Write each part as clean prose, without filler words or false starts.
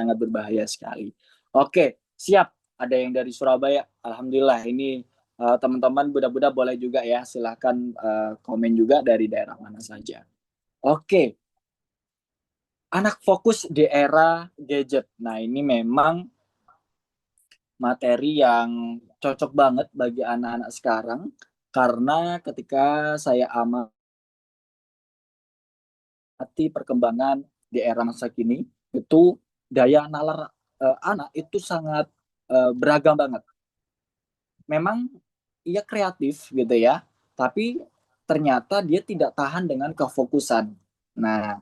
sangat berbahaya sekali. Oke, siap. Ada yang dari Surabaya. Alhamdulillah ini teman-teman Buddha-Buddha boleh juga ya. Silahkan komen juga dari daerah mana saja. Oke, anak fokus di era gadget. Nah, ini memang materi yang cocok banget bagi anak-anak sekarang karena ketika saya amati perkembangan di era masa kini itu daya nalar anak itu sangat beragam banget. Memang ia kreatif gitu ya, tapi ternyata dia tidak tahan dengan kefokusan. Nah,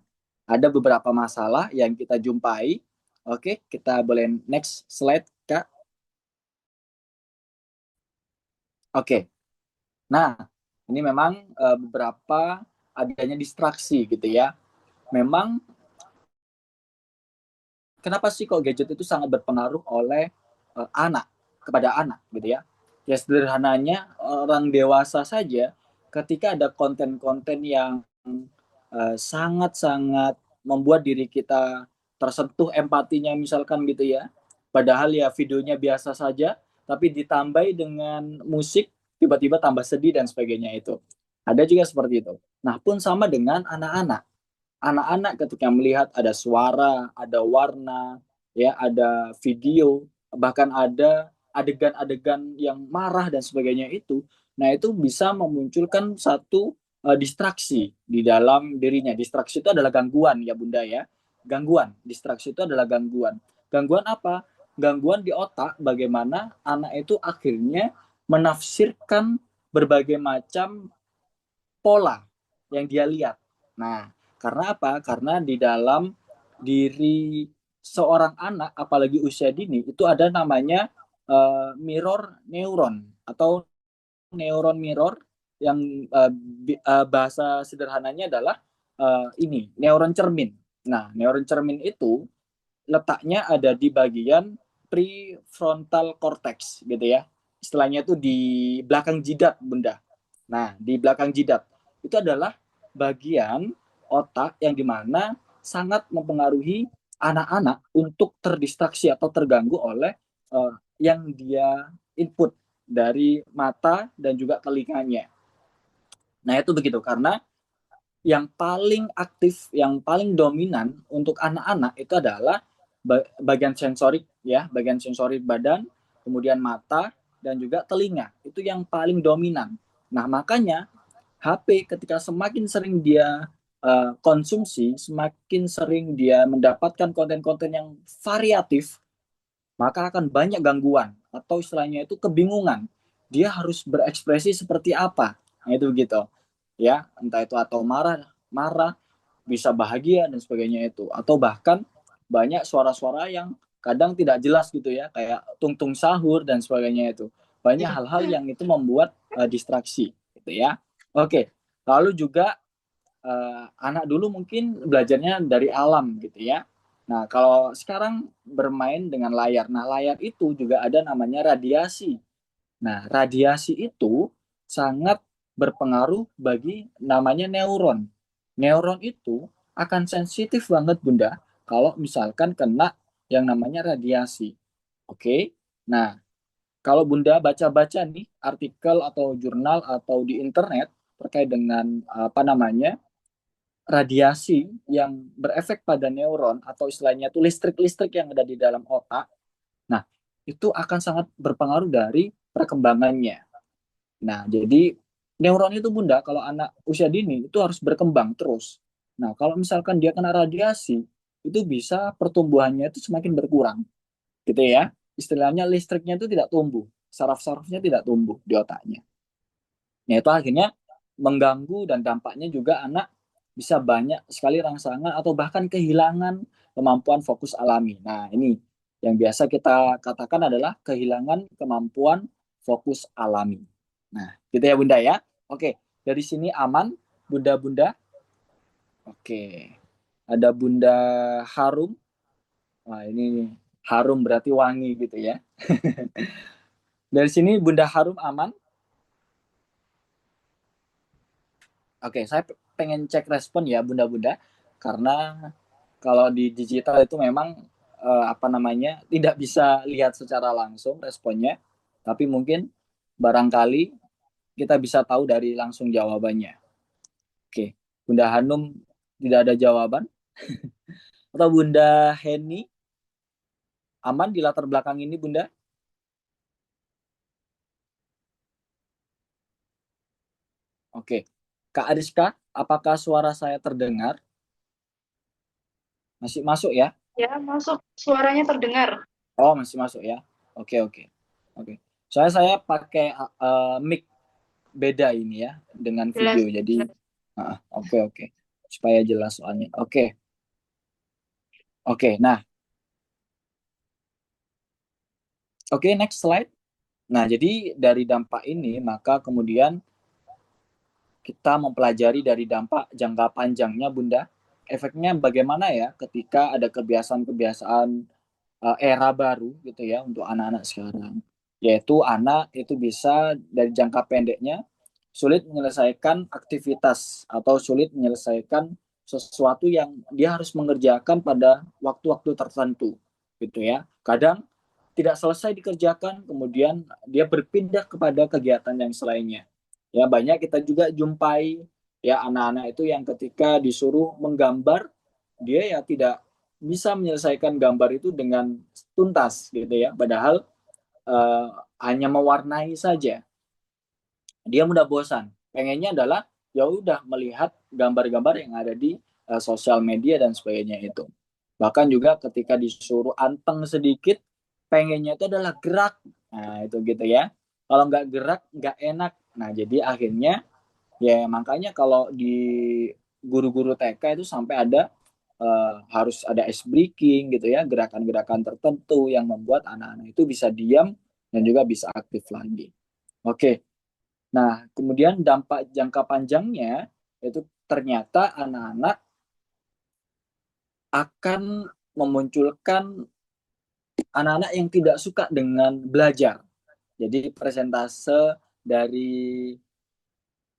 ada beberapa masalah yang kita jumpai. Oke, kita boleh next slide, Kak. Oke. Nah, ini memang beberapa adanya distraksi gitu ya. Memang kenapa sih kok gadget itu sangat berpengaruh oleh anak kepada anak gitu ya? Ya sederhananya orang dewasa saja ketika ada konten-konten yang sangat-sangat membuat diri kita tersentuh empatinya misalkan gitu ya. Padahal ya videonya biasa saja, tapi ditambahi dengan musik tiba-tiba tambah sedih dan sebagainya itu. Ada juga seperti itu. Nah, pun sama dengan anak-anak. Anak-anak ketika melihat ada suara, ada warna, ya, ada video, bahkan ada adegan-adegan yang marah dan sebagainya itu, nah itu bisa memunculkan satu distraksi di dalam dirinya. Distraksi itu adalah gangguan ya Bunda ya. Gangguan. Distraksi itu adalah gangguan. Gangguan apa? Gangguan di otak bagaimana anak itu akhirnya menafsirkan berbagai macam pola yang dia lihat. Nah, karena apa? Karena di dalam diri seorang anak, apalagi usia dini, itu ada namanya mirror neuron atau neuron mirror yang bahasa sederhananya adalah ini neuron cermin. Nah, neuron cermin itu letaknya ada di bagian prefrontal cortex gitu ya. Istilahnya itu di belakang jidat, Bunda. Nah, di belakang jidat itu adalah bagian otak yang dimana sangat mempengaruhi anak-anak untuk terdistraksi atau terganggu oleh yang dia input dari mata dan juga telinganya. Nah, itu begitu karena yang paling aktif, yang paling dominan untuk anak-anak itu adalah bagian sensorik ya, bagian sensorik badan, kemudian mata dan juga telinga. Itu yang paling dominan. Nah, makanya HP ketika semakin sering dia konsumsi, semakin sering dia mendapatkan konten-konten yang variatif, maka akan banyak gangguan atau istilahnya itu kebingungan. Dia harus berekspresi seperti apa. Nah, itu begitu. Ya, entah itu atau marah, marah, bisa bahagia dan sebagainya itu. Atau bahkan banyak suara-suara yang kadang tidak jelas gitu ya, kayak tung-tung sahur dan sebagainya itu. Banyak hal-hal yang itu membuat distraksi gitu ya. Oke. Lalu juga anak dulu mungkin belajarnya dari alam gitu ya. Nah, kalau sekarang bermain dengan layar. Nah, layar itu juga ada namanya radiasi. Nah, radiasi itu sangat berpengaruh bagi namanya neuron. Neuron itu akan sensitif banget, Bunda, kalau misalkan kena yang namanya radiasi. Oke. Nah, kalau Bunda baca-baca nih artikel atau jurnal atau di internet terkait dengan apa namanya radiasi yang berefek pada neuron atau istilahnya itu listrik-listrik yang ada di dalam otak. Nah, itu akan sangat berpengaruh dari perkembangannya. Nah, jadi neuron itu Bunda kalau anak usia dini itu harus berkembang terus. Nah, kalau misalkan dia kena radiasi, itu bisa pertumbuhannya itu semakin berkurang, gitu ya. Istilahnya listriknya itu tidak tumbuh, saraf-sarafnya tidak tumbuh di otaknya. Nah, itu akhirnya mengganggu dan dampaknya juga anak bisa banyak sekali rangsangan atau bahkan kehilangan kemampuan fokus alami. Nah, ini yang biasa kita katakan adalah kehilangan kemampuan fokus alami. Nah, gitu ya Bunda ya. Oke, dari sini aman Bunda-bunda. Oke. Ada Bunda Harum. Wah, ini harum berarti wangi gitu ya. Dari sini Bunda Harum aman. Oke, saya pengen cek respon ya Bunda-Bunda karena kalau di digital itu memang apa namanya, tidak bisa lihat secara langsung responnya, tapi mungkin barangkali kita bisa tahu dari langsung jawabannya. Oke, Bunda Hanum tidak ada jawaban, atau Bunda Heni aman di latar belakang ini, Bunda? Oke, Kak Ariska, apakah suara saya terdengar? Masih masuk ya? Ya, masuk. Suaranya terdengar. Oh, masih masuk ya. Oke, oke. Oke. Saya pakai mic beda ini ya dengan Jelas. video. Jadi oke, oke. Supaya jelas soalnya. Oke. Oke. Nah, oke, next slide. Nah, jadi dari dampak ini maka kemudian kita mempelajari dari dampak jangka panjangnya, Bunda. Efeknya bagaimana ya ketika ada kebiasaan-kebiasaan era baru gitu ya untuk anak-anak sekarang. Yaitu anak itu bisa dari jangka pendeknya sulit menyelesaikan aktivitas atau sulit menyelesaikan sesuatu yang dia harus mengerjakan pada waktu-waktu tertentu gitu ya. Kadang tidak selesai dikerjakan, kemudian dia berpindah kepada kegiatan yang selainnya. Ya, banyak kita juga jumpai ya anak-anak itu yang ketika disuruh menggambar, dia ya tidak bisa menyelesaikan gambar itu dengan tuntas gitu ya. Padahal eh, hanya mewarnai saja. Dia mudah bosan. Pengennya adalah ya udah melihat gambar-gambar yang ada di sosial media dan sebagainya itu. Bahkan juga ketika disuruh anteng sedikit, pengennya itu adalah gerak. Nah, itu gitu ya. Kalau nggak gerak, nggak enak. Nah, jadi akhirnya ya makanya kalau di guru-guru TK itu sampai ada harus ada ice breaking gitu ya, gerakan-gerakan tertentu yang membuat anak-anak itu bisa diam dan juga bisa aktif lagi. Oke, nah kemudian dampak jangka panjangnya itu ternyata anak-anak akan memunculkan anak-anak yang tidak suka dengan belajar. Jadi presentase dari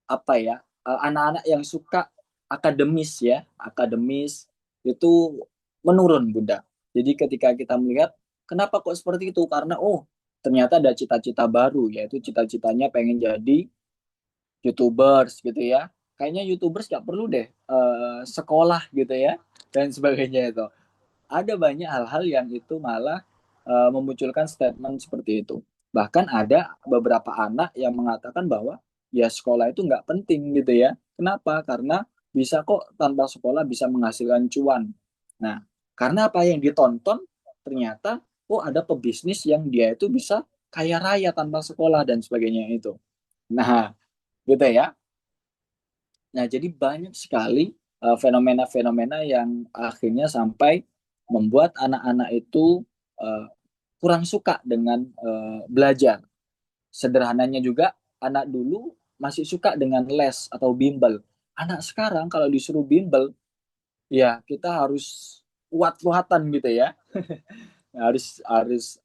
apa ya, anak-anak yang suka akademis ya, akademis itu menurun, Bunda. Jadi ketika kita melihat kenapa kok seperti itu, karena oh ternyata ada cita-cita baru, yaitu cita-citanya pengen jadi YouTubers gitu ya. Kayaknya YouTubers nggak perlu deh sekolah gitu ya dan sebagainya itu. Ada banyak hal-hal yang itu malah memunculkan statement seperti itu. Bahkan ada beberapa anak yang mengatakan bahwa ya sekolah itu nggak penting gitu ya. Kenapa? Karena bisa kok tanpa sekolah bisa menghasilkan cuan. Nah, karena apa yang ditonton ternyata oh ada pebisnis yang dia itu bisa kaya raya tanpa sekolah dan sebagainya itu. Nah, gitu ya. Nah, jadi banyak sekali fenomena-fenomena yang akhirnya sampai membuat anak-anak itu uh, kurang suka dengan belajar. Sederhananya juga, anak dulu masih suka dengan les atau bimbel. Anak sekarang kalau disuruh bimbel, ya kita harus kuat-kuatan gitu ya. Harus harus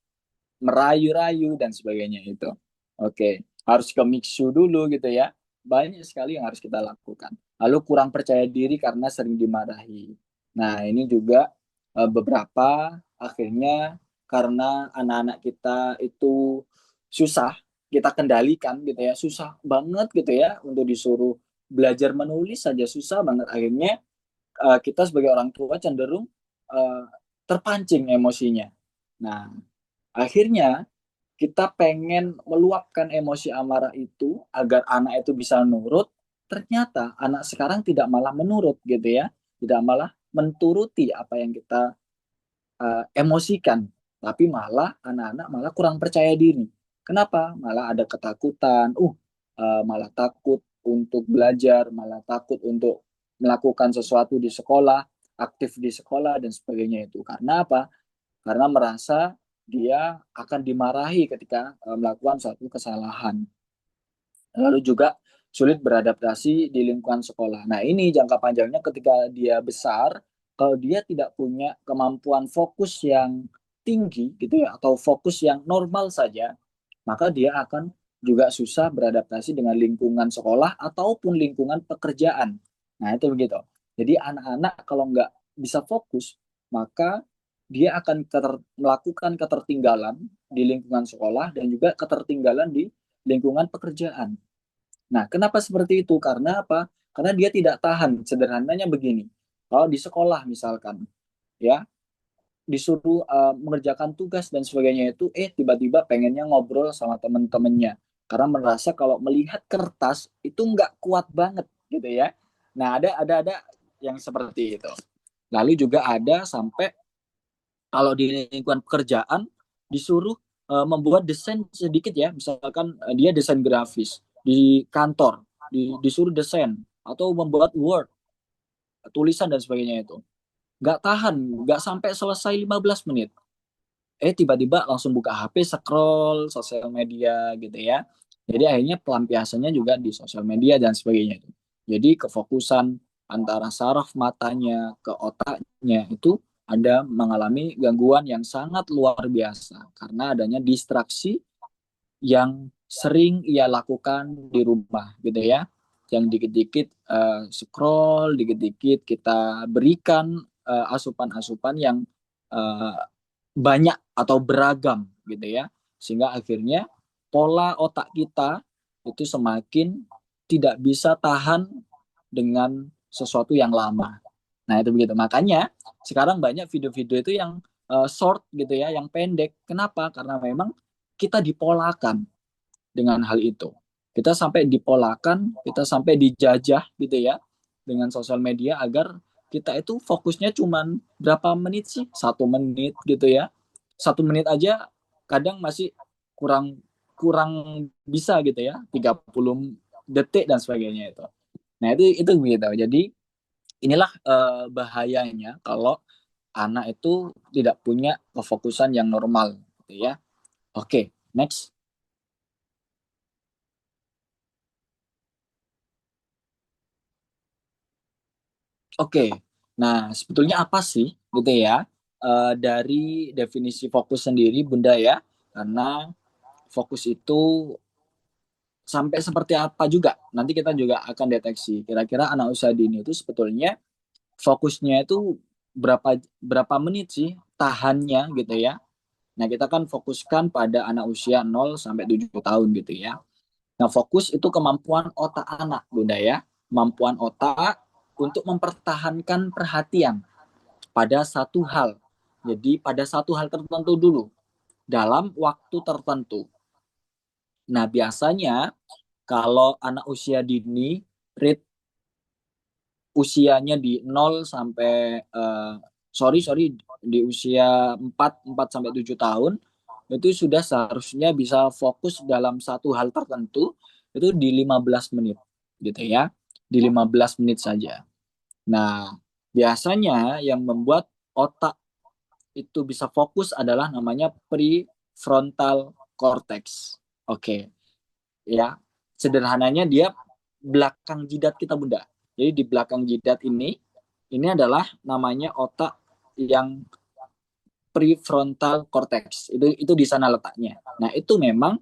merayu-rayu dan sebagainya itu. Oke, harus ke mixu dulu gitu ya. Banyak sekali yang harus kita lakukan. Lalu kurang percaya diri karena sering dimarahi. Nah, ini juga beberapa akhirnya karena anak-anak kita itu susah kita kendalikan gitu ya, susah banget gitu ya untuk disuruh belajar menulis saja susah banget akhirnya kita sebagai orang tua cenderung eh, terpancing emosinya. Nah, akhirnya kita pengen meluapkan emosi amarah itu agar anak itu bisa nurut, ternyata anak sekarang tidak malah menurut gitu ya, tidak malah menturuti apa yang kita emosikan, tapi malah anak-anak malah kurang percaya diri. Kenapa? Malah ada ketakutan, malah takut untuk belajar, malah takut untuk melakukan sesuatu di sekolah, aktif di sekolah dan sebagainya itu. Karena apa? Karena merasa dia akan dimarahi ketika melakukan suatu kesalahan. Lalu juga sulit beradaptasi di lingkungan sekolah. Nah, ini jangka panjangnya ketika dia besar, kalau dia tidak punya kemampuan fokus yang tinggi gitu ya atau fokus yang normal saja, maka dia akan juga susah beradaptasi dengan lingkungan sekolah ataupun lingkungan pekerjaan. Nah, itu begitu. Jadi anak-anak kalau nggak bisa fokus, maka dia akan melakukan ketertinggalan di lingkungan sekolah dan juga ketertinggalan di lingkungan pekerjaan. Nah, kenapa seperti itu? Karena apa? Karena dia tidak tahan. Sederhananya begini. Kalau di sekolah misalkan, ya, disuruh mengerjakan tugas dan sebagainya itu, tiba-tiba pengennya ngobrol sama temen-temennya. Karena merasa kalau melihat kertas itu nggak kuat banget gitu ya. Nah, ada yang seperti itu. Lalu juga ada sampai kalau di lingkungan pekerjaan disuruh membuat desain sedikit ya, misalkan dia desain grafis di kantor, disuruh desain atau membuat Word, tulisan dan sebagainya itu. Nggak tahan, nggak sampai selesai 15 menit. Tiba-tiba langsung buka HP, scroll sosial media gitu ya. Jadi akhirnya pelampiasannya juga di sosial media dan sebagainya itu. Jadi kefokusan antara saraf matanya ke otaknya itu ada mengalami gangguan yang sangat luar biasa karena adanya distraksi yang sering ia lakukan di rumah gitu ya. Yang dikit-dikit scroll, dikit-dikit kita berikan asupan-asupan yang uh, banyak atau beragam gitu ya, sehingga akhirnya pola otak kita itu semakin tidak bisa tahan dengan sesuatu yang lama. Nah itu begitu, makanya sekarang banyak video-video itu yang short gitu ya, yang pendek. Kenapa? Karena memang kita dipolakan dengan hal itu. Kita sampai dipolakan, kita sampai dijajah gitu ya dengan sosial media agar kita itu fokusnya cuman berapa menit sih? 1 menit gitu ya. 1 menit aja kadang masih kurang kurang bisa gitu ya. 30 detik dan sebagainya itu. Nah itu gitu. Jadi inilah bahayanya kalau anak itu tidak punya kefokusan yang normal gitu ya. Oke, next. Oke, nah sebetulnya apa sih gitu ya dari definisi fokus sendiri Bunda ya? Karena fokus itu sampai seperti apa juga nanti kita juga akan deteksi. Kira-kira anak usia dini itu sebetulnya fokusnya itu berapa berapa menit sih tahannya gitu ya? Nah kita kan fokuskan pada anak usia 0 sampai 7 tahun gitu ya. Nah fokus itu kemampuan otak anak Bunda ya, kemampuan otak untuk mempertahankan perhatian pada satu hal. Jadi pada satu hal tertentu dulu dalam waktu tertentu. Nah, biasanya kalau anak usia dini rate usianya di 0 sampai sorry di usia 4 sampai 7 tahun itu sudah seharusnya bisa fokus dalam satu hal tertentu itu di 15 menit gitu ya. Di 15 menit saja. Nah, biasanya yang membuat otak itu bisa fokus adalah namanya prefrontal cortex. Oke, ya. Sederhananya dia belakang jidat kita, Bunda. Jadi di belakang jidat ini adalah namanya otak yang prefrontal cortex. Itu di sana letaknya. Nah, itu memang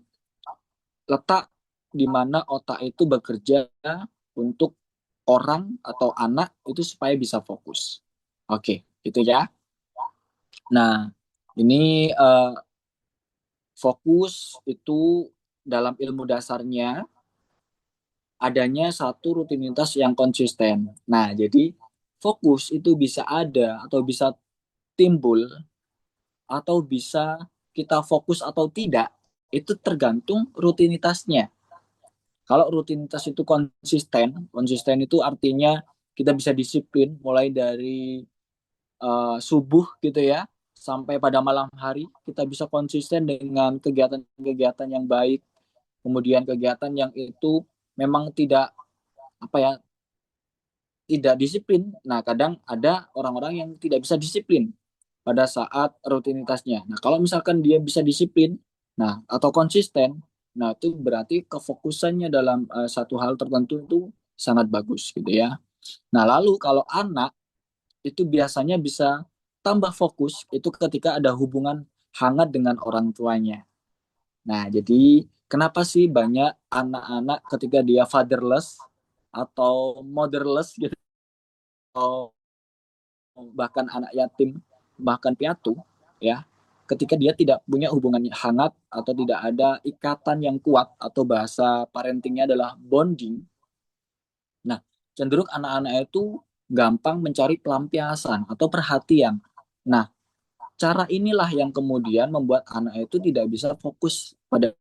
letak di mana otak itu bekerja untuk orang atau anak itu supaya bisa fokus. Oke, itu ya. Nah, ini fokus itu dalam ilmu dasarnya adanya satu rutinitas yang konsisten. Nah, jadi fokus itu bisa ada atau bisa timbul atau bisa kita fokus atau tidak itu tergantung rutinitasnya. Kalau rutinitas itu konsisten, konsisten itu artinya kita bisa disiplin mulai dari subuh gitu ya sampai pada malam hari kita bisa konsisten dengan kegiatan-kegiatan yang baik, kemudian kegiatan yang itu memang tidak apa ya tidak disiplin. Nah kadang ada orang-orang yang tidak bisa disiplin pada saat rutinitasnya. Nah kalau misalkan dia bisa disiplin, nah atau konsisten, nah itu berarti kefokusannya dalam satu hal tertentu itu sangat bagus gitu ya. Nah lalu kalau anak itu biasanya bisa tambah fokus itu ketika ada hubungan hangat dengan orang tuanya. Nah, jadi kenapa sih banyak anak-anak ketika dia fatherless atau motherless gitu atau bahkan anak yatim bahkan piatu, ya, ketika dia tidak punya hubungan hangat atau tidak ada ikatan yang kuat atau bahasa parentingnya adalah bonding. Nah, cenderung anak-anak itu gampang mencari pelampiasan atau perhatian. Nah, cara inilah yang kemudian membuat anak itu tidak bisa fokus pada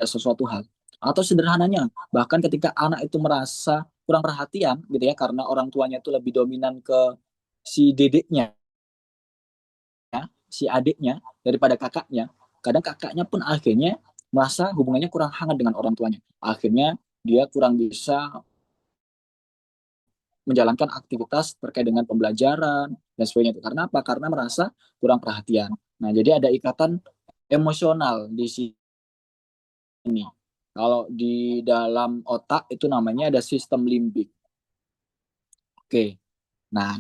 sesuatu hal. Atau sederhananya, bahkan ketika anak itu merasa kurang perhatian gitu ya karena orang tuanya itu lebih dominan ke si dedeknya, si adiknya daripada kakaknya. Kadang kakaknya pun akhirnya merasa hubungannya kurang hangat dengan orang tuanya. Akhirnya dia kurang bisa menjalankan aktivitas terkait dengan pembelajaran dan sebagainya itu. Karena apa? Karena merasa kurang perhatian. Nah, jadi ada ikatan emosional di sini. Kalau di dalam otak itu namanya ada sistem limbik. Oke. Nah,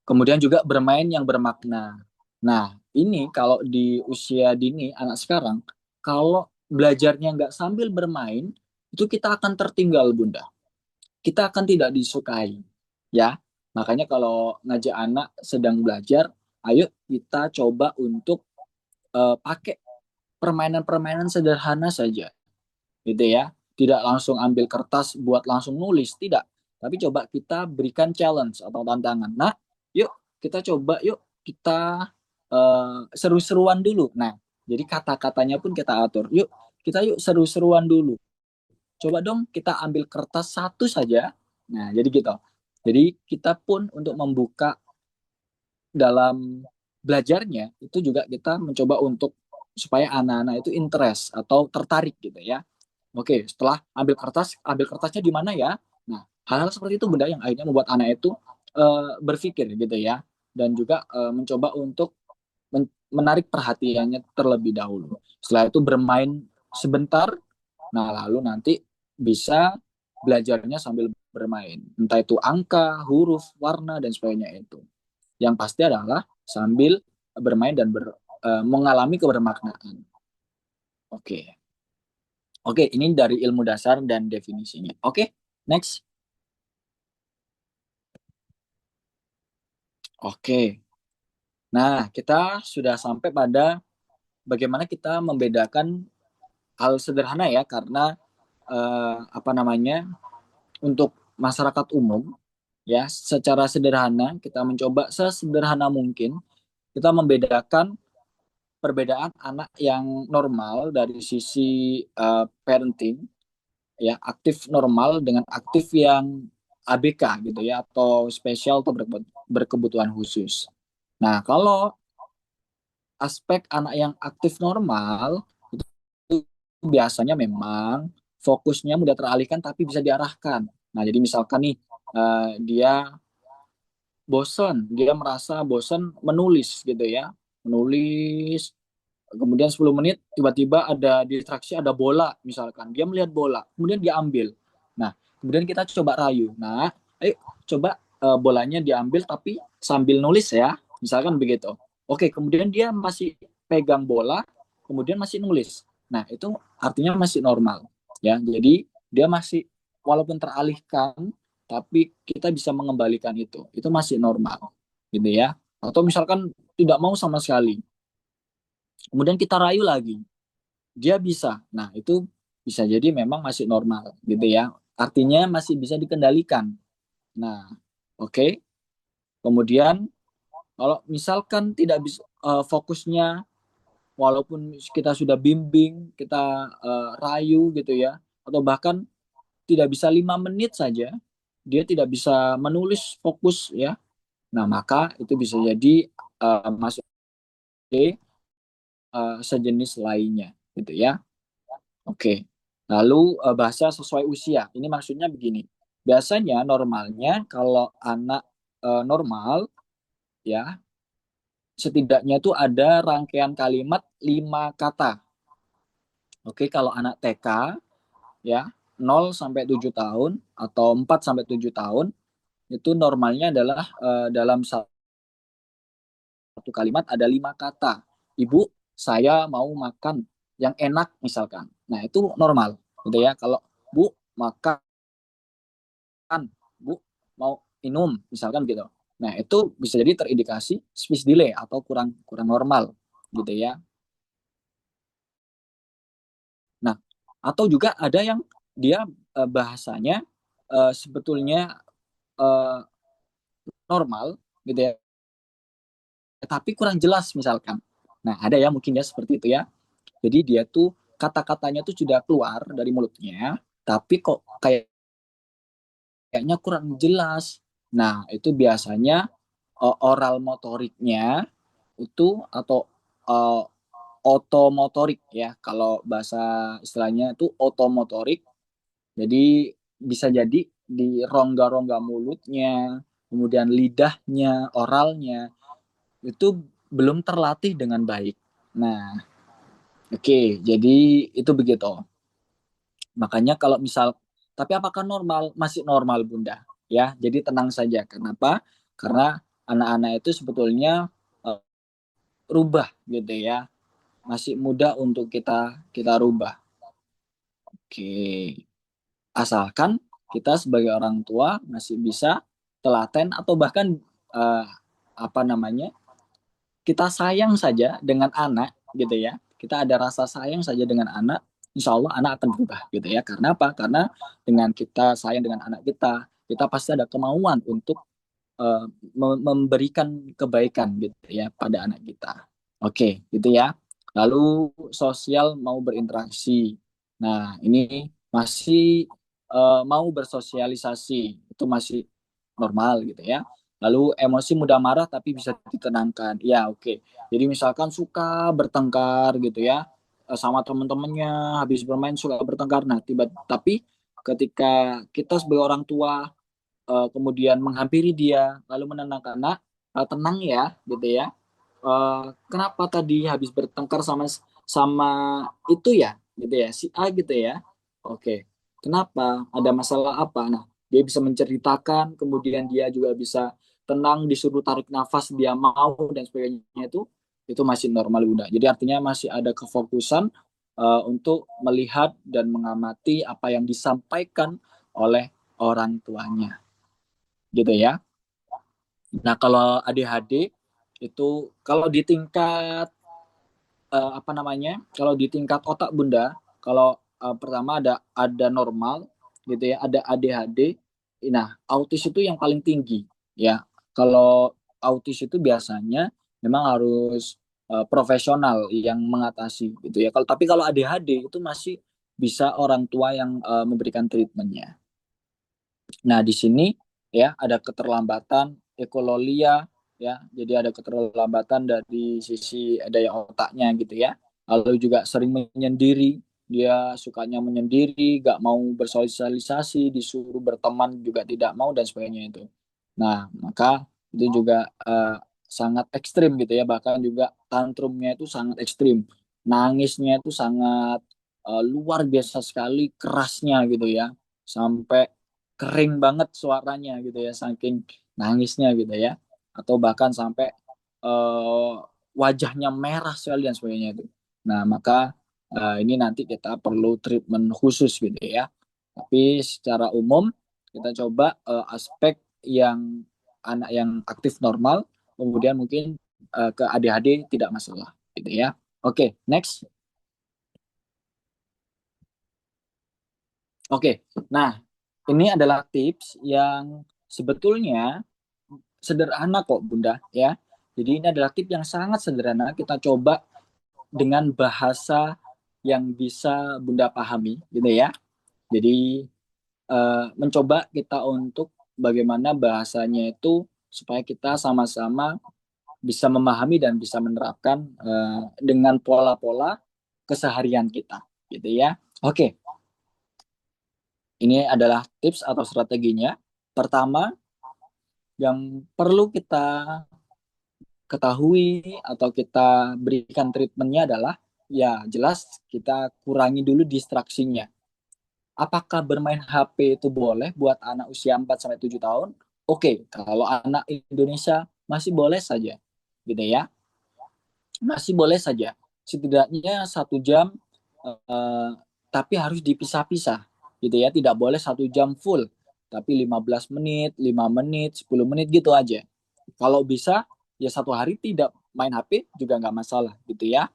kemudian juga bermain yang bermakna. Nah, ini kalau di usia dini anak sekarang, kalau belajarnya nggak sambil bermain, itu kita akan tertinggal, Bunda. Kita akan tidak disukai, ya. Makanya kalau ngajak anak sedang belajar, ayo kita coba untuk pakai permainan-permainan sederhana saja, gitu ya. Tidak langsung ambil kertas buat langsung nulis, tidak. Tapi coba kita berikan challenge atau tantangan. Nah, yuk kita coba, yuk kita seru-seruan dulu. Nah, jadi kata-katanya pun kita atur. Yuk seru-seruan dulu. Coba dong kita ambil kertas satu saja. Nah, jadi gitu. Jadi kita pun untuk membuka dalam belajarnya itu juga kita mencoba untuk supaya anak-anak itu interest atau tertarik gitu ya. Oke, setelah ambil kertasnya di mana ya? Nah, hal-hal seperti itu benda yang akhirnya membuat anak itu berpikir gitu ya dan juga mencoba untuk menarik perhatiannya terlebih dahulu. Setelah itu bermain sebentar, nah lalu nanti bisa belajarnya sambil bermain. Entah itu angka, huruf, warna, dan sebagainya itu. Yang pasti adalah sambil bermain dan mengalami kebermaknaan. Oke. Oke, ini dari ilmu dasar dan definisinya. Oke, next. Oke. Nah, kita sudah sampai pada bagaimana kita membedakan hal sederhana ya, karena apa namanya, untuk masyarakat umum, ya, secara sederhana kita mencoba sesederhana mungkin kita membedakan perbedaan anak yang normal dari sisi parenting, ya, aktif normal dengan aktif yang ABK gitu ya, atau spesial atau berkebutuhan khusus. Nah, kalau aspek anak yang aktif normal itu biasanya memang fokusnya mudah teralihkan tapi bisa diarahkan. Nah, jadi misalkan nih dia dia merasa bosan menulis gitu ya. Menulis, kemudian 10 menit tiba-tiba ada distraksi, ada bola misalkan. Dia melihat bola, kemudian dia ambil. Nah, kemudian kita coba rayu. Nah, ayo coba bolanya diambil tapi sambil nulis ya. Misalkan begitu. Oke, kemudian dia masih pegang bola, kemudian masih nulis. Nah, itu artinya masih normal ya. Jadi dia masih walaupun teralihkan tapi kita bisa mengembalikan itu. Itu masih normal gitu ya. Atau misalkan tidak mau sama sekali. Kemudian kita rayu lagi, dia bisa. Nah, itu bisa jadi memang masih normal gitu ya. Artinya masih bisa dikendalikan. Nah, oke. Okay. Kemudian kalau misalkan tidak bisa fokusnya walaupun kita sudah bimbing, kita rayu gitu ya, atau bahkan tidak bisa 5 menit saja, dia tidak bisa menulis fokus ya. Nah, maka itu bisa jadi masuk ke sejenis lainnya gitu ya. Oke. Lalu bahasa sesuai usia. Ini maksudnya begini. Biasanya normalnya kalau anak normal ya setidaknya itu ada rangkaian kalimat 5 kata. Oke, kalau anak TK ya 0 sampai 7 tahun atau 4 sampai 7 tahun itu normalnya adalah dalam satu kalimat ada 5 kata. Ibu, saya mau makan yang enak misalkan. Nah, itu normal gitu ya. Kalau Bu makan, Bu mau minum misalkan gitu. Nah, itu bisa jadi terindikasi speech delay atau kurang kurang normal gitu ya. Nah, atau juga ada yang dia bahasanya sebetulnya eh, normal gitu ya, tapi kurang jelas misalkan. Nah, ada ya mungkin ya seperti itu ya. Jadi dia tuh kata-katanya tuh sudah keluar dari mulutnya, tapi kok kayaknya kurang jelas. Nah, itu biasanya oral motoriknya itu atau uh, otomotorik ya. Kalau bahasa istilahnya itu otomotorik. Jadi bisa jadi di rongga-rongga mulutnya, kemudian lidahnya, oralnya itu belum terlatih dengan baik. Nah, oke, jadi itu begitu. Makanya kalau misal, tapi apakah normal? Masih normal Bunda. Ya, jadi tenang saja. Kenapa? Karena anak-anak itu sebetulnya uh, rubah gitu ya. Masih muda untuk kita kita rubah. Oke. Asalkan kita sebagai orang tua masih bisa telaten atau bahkan uh, apa namanya? Kita sayang saja dengan anak gitu ya, kita ada rasa sayang saja dengan anak, insya Allah anak akan berubah gitu ya. Karena apa? Karena dengan kita sayang dengan anak kita pasti ada kemauan untuk uh, memberikan kebaikan gitu ya pada anak kita. Oke, gitu ya. Lalu sosial mau berinteraksi. Nah, ini masih mau bersosialisasi, itu masih normal gitu ya. Lalu emosi mudah marah tapi bisa ditenangkan. Ya, oke. Jadi misalkan suka bertengkar gitu ya sama teman-temannya, habis bermain suka bertengkar. Nah, tapi ketika kita sebagai orang tua kemudian menghampiri dia lalu menenangkan, nak tenang ya gitu ya. Kenapa tadi habis bertengkar sama sama itu ya gitu ya si A gitu ya. Oke, kenapa, ada masalah apa? Nah, dia bisa menceritakan, kemudian dia juga bisa tenang, disuruh tarik nafas dia mau dan sebagainya, itu masih normal Bunda. Jadi artinya masih ada kefokusan untuk melihat dan mengamati apa yang disampaikan oleh orang tuanya gitu ya. Nah, kalau ADHD itu kalau di tingkat apa namanya? Kalau di tingkat otak Bunda, kalau pertama ada normal gitu ya, ada ADHD. Nah, autis itu yang paling tinggi ya. Kalau autis itu biasanya memang harus profesional yang mengatasi gitu ya. Kalau ADHD itu masih bisa orang tua yang memberikan treatmentnya. Nah, di sini ya ada keterlambatan ekololia ya. Jadi ada keterlambatan dari sisi daya otaknya gitu ya. Lalu juga sering menyendiri, dia sukanya menyendiri, gak mau bersosialisasi, disuruh berteman juga tidak mau dan sebagainya itu. Nah, maka itu juga sangat ekstrim gitu ya. Bahkan juga tantrumnya itu sangat ekstrim. Nangisnya itu sangat luar biasa sekali kerasnya gitu ya. Sampai kering banget suaranya gitu ya saking nangisnya gitu ya, atau bahkan sampai uh, wajahnya merah sekali dan sebagainya itu. Nah, maka ini nanti kita perlu treatment khusus gitu ya. Tapi secara umum kita coba aspek yang anak yang aktif normal, kemudian mungkin ke ADHD tidak masalah gitu ya. Oke, next. Oke, nah ini adalah tips yang sebetulnya sederhana kok Bunda ya. Jadi ini adalah tips yang sangat sederhana, kita coba dengan bahasa yang bisa Bunda pahami gitu ya. Jadi mencoba kita untuk bagaimana bahasanya itu supaya kita sama-sama bisa memahami dan bisa menerapkan dengan pola-pola keseharian kita gitu ya. Oke, ini adalah tips atau strateginya. Pertama, yang perlu kita ketahui atau kita berikan treatmentnya adalah ya jelas kita kurangi dulu distraksinya. Apakah bermain HP itu boleh buat anak usia 4 sampai 7 tahun? Oke, kalau anak Indonesia masih boleh saja. Gitu ya. Masih boleh saja. Setidaknya 1 jam eh, tapi harus dipisah-pisah. Gitu ya, tidak boleh 1 jam full. Tapi 15 menit, 5 menit, 10 menit gitu aja. Kalau bisa ya 1 hari tidak main HP juga nggak masalah gitu ya.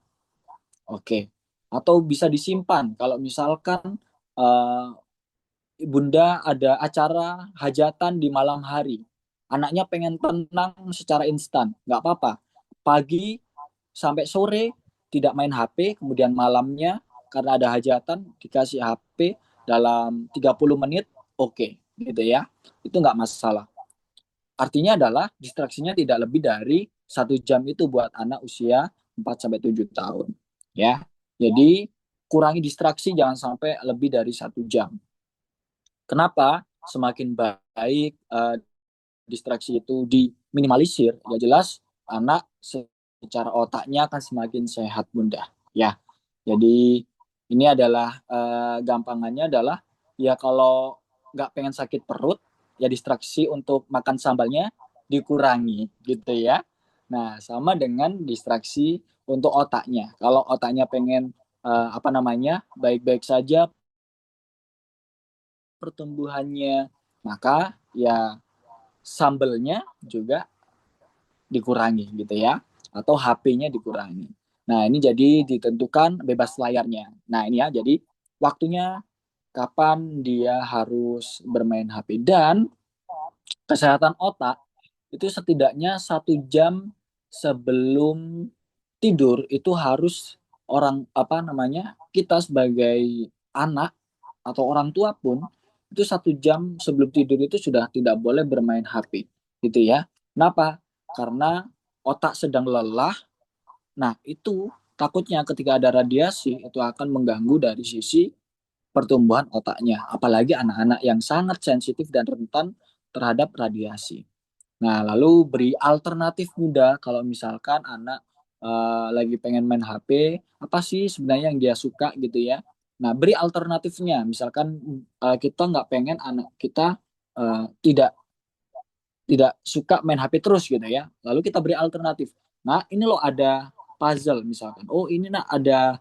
Oke. Atau bisa disimpan kalau misalkan uh, Bunda ada acara hajatan di malam hari. Anaknya pengen tenang secara instan, nggak apa-apa. Pagi sampai sore tidak main HP, kemudian malamnya karena ada hajatan dikasih HP dalam 30 menit, oke, gitu ya. Itu nggak masalah. Artinya adalah distraksinya tidak lebih dari 1 jam itu buat anak usia 4 sampai 7 tahun. Ya. Jadi kurangi distraksi jangan sampai lebih dari 1 jam. Kenapa? Semakin baik distraksi itu diminimalisir, ya jelas anak secara otaknya akan semakin sehat Bunda. Ya, jadi ini adalah gampangannya adalah ya kalau nggak pengen sakit perut, ya distraksi untuk makan sambalnya dikurangi gitu ya. Nah, sama dengan distraksi untuk otaknya. Kalau otaknya pengen apa namanya baik-baik saja pertumbuhannya, maka ya sambelnya juga dikurangi gitu ya, atau HP-nya dikurangi. Nah, ini jadi ditentukan bebas layarnya. Nah, ini ya, jadi waktunya kapan dia harus bermain HP. Dan kesehatan otak itu setidaknya 1 jam sebelum tidur itu harus orang apa namanya kita sebagai anak atau orang tua pun itu 1 jam sebelum tidur itu sudah tidak boleh bermain HP gitu ya. Kenapa? Karena otak sedang lelah. Nah itu takutnya ketika ada radiasi itu akan mengganggu dari sisi pertumbuhan otaknya. Apalagi anak-anak yang sangat sensitif dan rentan terhadap radiasi. Nah, lalu beri alternatif mudah kalau misalkan anak lagi pengen main HP, apa sih sebenarnya yang dia suka gitu ya. Nah, beri alternatifnya. Misalkan kita nggak pengen anak kita tidak tidak suka main HP terus gitu ya. Lalu kita beri alternatif. Nah, ini loh ada puzzle misalkan. Oh, ini nak ada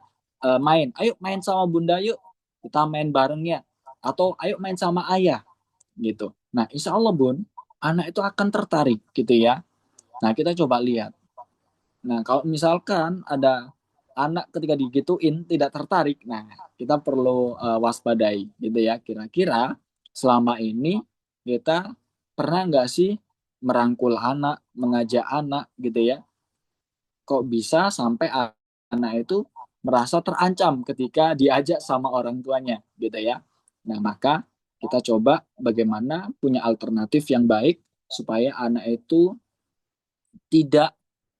main. Ayo main sama Bunda yuk. Kita main bareng ya. Atau ayo main sama ayah gitu. Nah, insya Allah Bun, anak itu akan tertarik gitu ya. Nah, kita coba lihat. Nah, kalau misalkan ada anak ketika digituin tidak tertarik, nah kita perlu waspadai gitu ya. Kira-kira selama ini kita pernah nggak sih merangkul anak, mengajak anak gitu ya? Kok bisa sampai anak itu merasa terancam ketika diajak sama orang tuanya gitu ya. Nah, maka kita coba bagaimana punya alternatif yang baik supaya anak itu tidak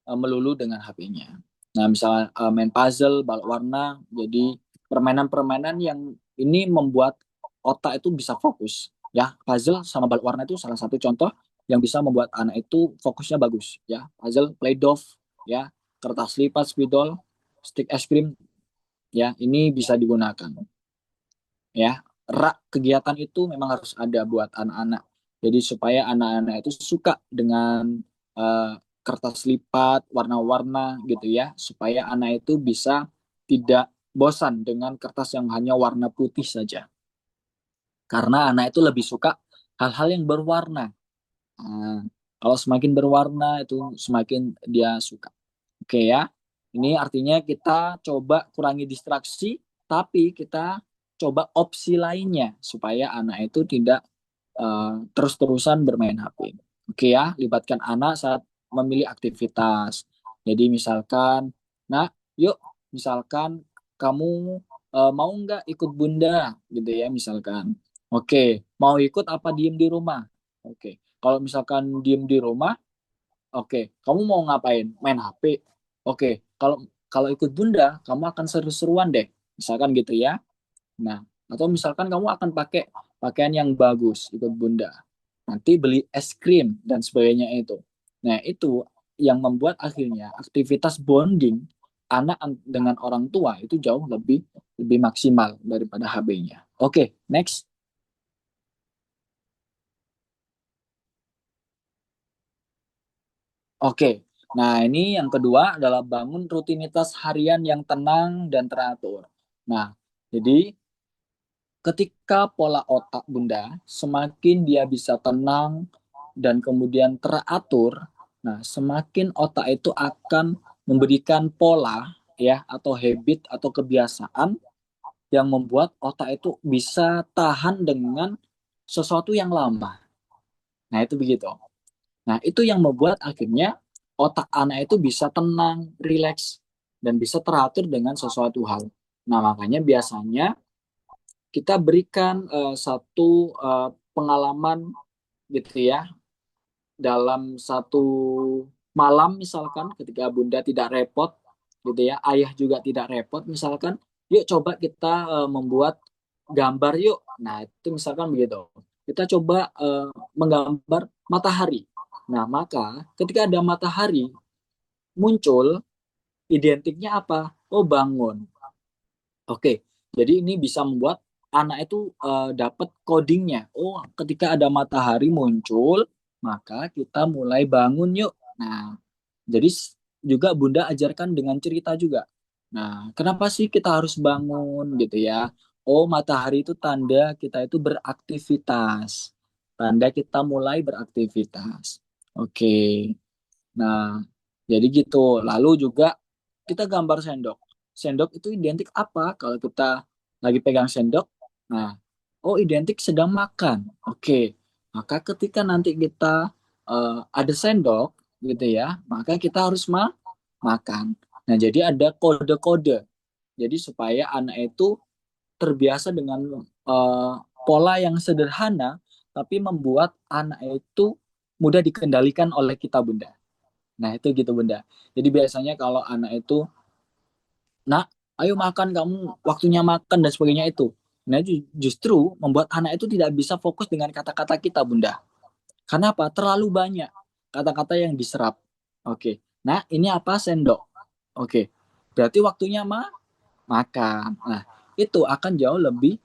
melulu dengan HP-nya. Nah, misalnya main puzzle, balok warna, jadi permainan-permainan yang ini membuat otak itu bisa fokus. Ya, puzzle sama balok warna itu salah satu contoh yang bisa membuat anak itu fokusnya bagus. Ya, puzzle, play doh, ya, kertas lipat, spidol, stick es krim, ya, ini bisa digunakan. Ya, rak kegiatan itu memang harus ada buat anak-anak. Jadi supaya anak-anak itu suka dengan uh, kertas lipat warna-warna gitu ya, supaya anak itu bisa tidak bosan dengan kertas yang hanya warna putih saja. Karena anak itu lebih suka hal-hal yang berwarna. Nah, kalau semakin berwarna itu semakin dia suka. Oke ya. Ini artinya kita coba kurangi distraksi, tapi kita coba opsi lainnya supaya anak itu tidak terus-terusan bermain HP. Oke ya, libatkan anak saat memilih aktivitas. Jadi misalkan, nah, yuk, misalkan kamu mau nggak ikut Bunda, gitu ya, misalkan. Oke, mau ikut apa diem di rumah? Oke, kalau misalkan diem di rumah, oke, kamu mau ngapain? Main HP? Oke, kalau kalau ikut Bunda, kamu akan seru-seruan deh, misalkan gitu ya. Nah, atau misalkan kamu akan pakai pakaian yang bagus ikut Bunda. Nanti beli es krim dan sebagainya itu. Nah, itu yang membuat akhirnya aktivitas bonding anak dengan orang tua itu jauh lebih lebih maksimal daripada HB-nya. Oke, next. Oke. Nah, ini yang kedua adalah bangun rutinitas harian yang tenang dan teratur. Nah, jadi ketika pola otak Bunda semakin dia bisa tenang dan kemudian teratur, Nah, semakin otak itu akan memberikan pola ya atau habit atau kebiasaan yang membuat otak itu bisa tahan dengan sesuatu yang lama. Nah, itu begitu. Nah, itu yang membuat akhirnya otak anak itu bisa tenang, rileks, dan bisa teratur dengan sesuatu hal. Nah, makanya biasanya kita berikan satu pengalaman gitu ya, dalam satu malam misalkan ketika bunda tidak repot gitu ya, ayah juga tidak repot misalkan, yuk coba kita membuat gambar yuk. Nah, itu misalkan begitu. Kita coba menggambar matahari. Nah, maka ketika ada matahari muncul, identiknya apa? Oh, bangun. Oke, jadi ini bisa membuat anak itu dapat codingnya. Oh, ketika ada matahari muncul, maka kita mulai bangun yuk. Nah, jadi juga Bunda ajarkan dengan cerita juga. Nah, kenapa sih kita harus bangun gitu ya? Oh, matahari itu tanda kita itu beraktivitas. Tanda kita mulai beraktivitas. Oke. Nah, jadi gitu. Lalu juga kita gambar sendok. Sendok itu identik apa? Kalau kita lagi pegang sendok, nah, oh identik sedang makan. Oke. Maka ketika nanti kita ada sendok gitu ya, maka kita harus makan. Nah, jadi ada kode-kode. Jadi supaya anak itu terbiasa dengan eh, pola yang sederhana, tapi membuat anak itu mudah dikendalikan oleh kita, Bunda. Nah, itu gitu, Bunda. Jadi biasanya kalau anak itu, nak, ayo makan kamu, waktunya makan dan sebagainya itu. Nah, justru membuat anak itu tidak bisa fokus dengan kata-kata kita, Bunda. Karena apa? Terlalu banyak kata-kata yang diserap. Oke. Nah, ini apa? Sendok. Oke. Berarti waktunya makan. Nah, itu akan jauh lebih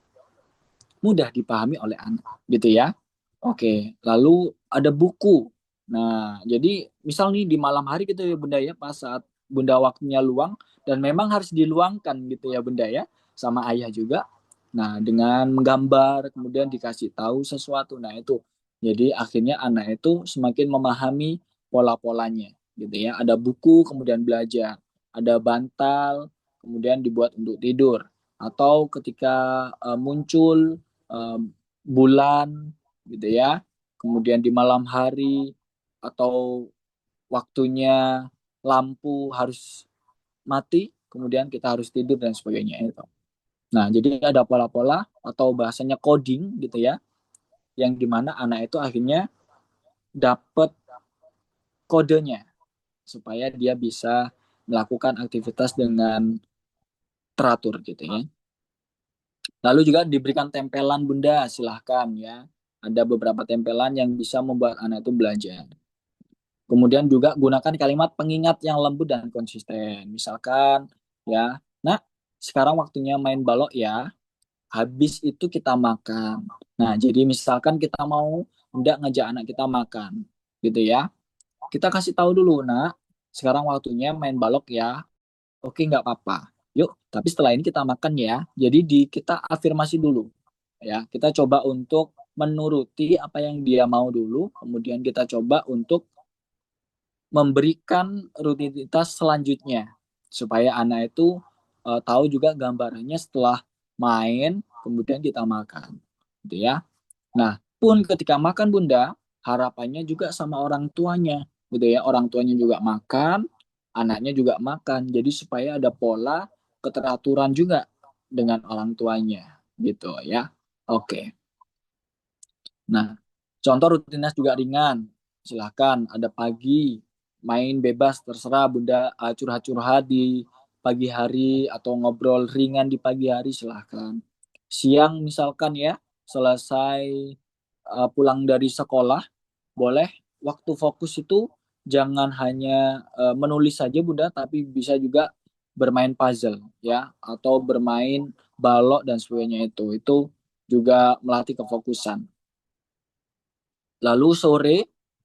mudah dipahami oleh anak, gitu ya. Oke, lalu ada buku. Nah, jadi misal nih di malam hari gitu ya Bunda ya, pas saat Bunda waktunya luang dan memang harus diluangkan gitu ya Bunda ya, sama ayah juga. Nah, dengan menggambar kemudian dikasih tahu sesuatu. Nah, itu. Jadi akhirnya anak itu semakin memahami pola-polanya gitu ya. Ada buku kemudian belajar, ada bantal kemudian dibuat untuk tidur atau ketika muncul eh, bulan gitu ya. Kemudian di malam hari atau waktunya lampu harus mati, kemudian kita harus tidur dan sebagainya itu. Nah, jadi ada pola-pola atau bahasanya coding gitu ya, yang dimana anak itu akhirnya dapat kodenya supaya dia bisa melakukan aktivitas dengan teratur gitu ya. Lalu juga diberikan tempelan Bunda, silahkan ya. Ada beberapa tempelan yang bisa membuat anak itu belajar. Kemudian juga gunakan kalimat pengingat yang lembut dan konsisten. Misalkan, ya, nah sekarang waktunya main balok ya, habis itu kita makan. Nah, jadi misalkan kita mau hendak ngajak anak kita makan, gitu ya. Kita kasih tahu dulu, nak, sekarang waktunya main balok ya. Oke, nggak apa-apa. Yuk, tapi setelah ini kita makan ya. Jadi kita afirmasi dulu. Ya, kita coba untuk menuruti apa yang dia mau dulu, kemudian kita coba untuk memberikan rutinitas selanjutnya supaya anak itu tahu juga gambarannya setelah main kemudian kita makan gitu ya. Nah, pun ketika makan Bunda, harapannya juga sama orang tuanya gitu ya. Orang tuanya juga makan, anaknya juga makan. Jadi supaya ada pola keteraturan juga dengan orang tuanya gitu ya. Oke. Nah, contoh rutinitas juga ringan. Silahkan, ada pagi, main bebas, terserah Bunda curhat-curhat di pagi hari atau ngobrol ringan di pagi hari, silahkan. Siang misalkan ya, selesai pulang dari sekolah, boleh waktu fokus itu jangan hanya menulis saja Bunda, tapi bisa juga bermain puzzle ya, atau bermain balok dan sebagainya itu. Itu juga melatih kefokusan. Lalu sore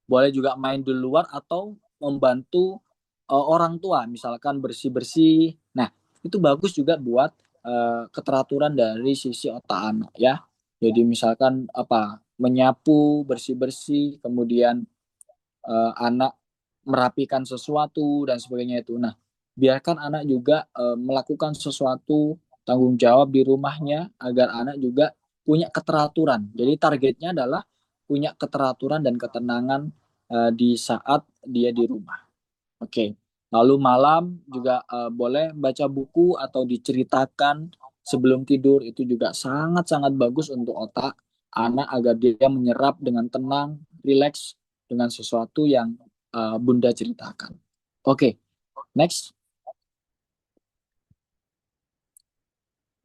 boleh juga main di luar atau membantu orang tua, misalkan bersih-bersih. Nah, itu bagus juga buat keteraturan dari sisi otak anak ya. Jadi misalkan apa menyapu, bersih-bersih, kemudian anak merapikan sesuatu dan sebagainya itu. Nah, biarkan anak juga melakukan sesuatu tanggung jawab di rumahnya agar anak juga punya keteraturan. Jadi targetnya adalah punya keteraturan dan ketenangan di saat dia di rumah. Oke. Lalu malam juga boleh baca buku atau diceritakan sebelum tidur, itu juga sangat-sangat bagus untuk otak anak agar dia menyerap dengan tenang, rileks dengan sesuatu yang Bunda ceritakan. Oke, next.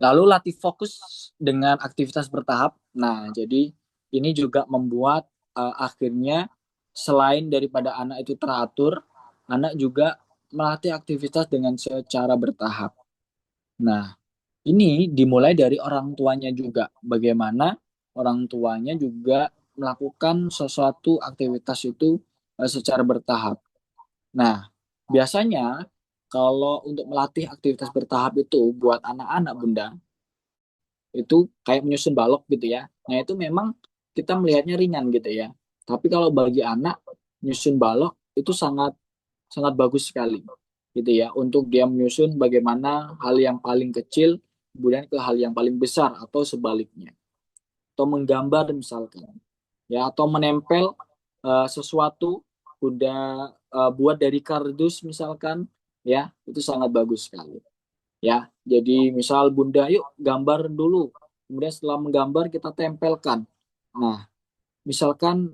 Lalu latih fokus dengan aktivitas bertahap. Nah, jadi ini juga membuat akhirnya selain daripada anak itu teratur, anak juga melatih aktivitas dengan secara bertahap. Nah, ini dimulai dari orang tuanya juga. Bagaimana orang tuanya juga melakukan sesuatu aktivitas itu secara bertahap. Nah, biasanya kalau untuk melatih aktivitas bertahap itu buat anak-anak Bunda, itu kayak menyusun balok gitu ya. Nah, itu memang kita melihatnya ringan gitu ya. Tapi kalau bagi anak menyusun balok itu sangat sangat bagus sekali gitu ya untuk dia menyusun bagaimana hal yang paling kecil kemudian ke hal yang paling besar atau sebaliknya. Atau menggambar misalkan ya atau menempel sesuatu udah buat dari kardus misalkan ya itu sangat bagus sekali ya. Jadi misal Bunda yuk gambar dulu, kemudian setelah menggambar kita tempelkan. Nah, misalkan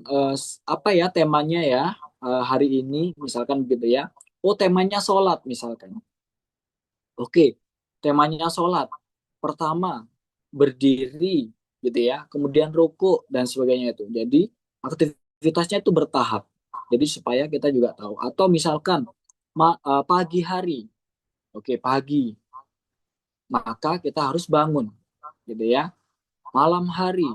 apa ya temanya ya hari ini misalkan gitu ya. Oh, temanya sholat misalkan. Oke, temanya sholat. Pertama berdiri gitu ya, kemudian ruku dan sebagainya itu. Jadi aktivitasnya itu bertahap. Jadi supaya kita juga tahu. Atau misalkan pagi hari, oke pagi, maka kita harus bangun gitu ya. Malam hari,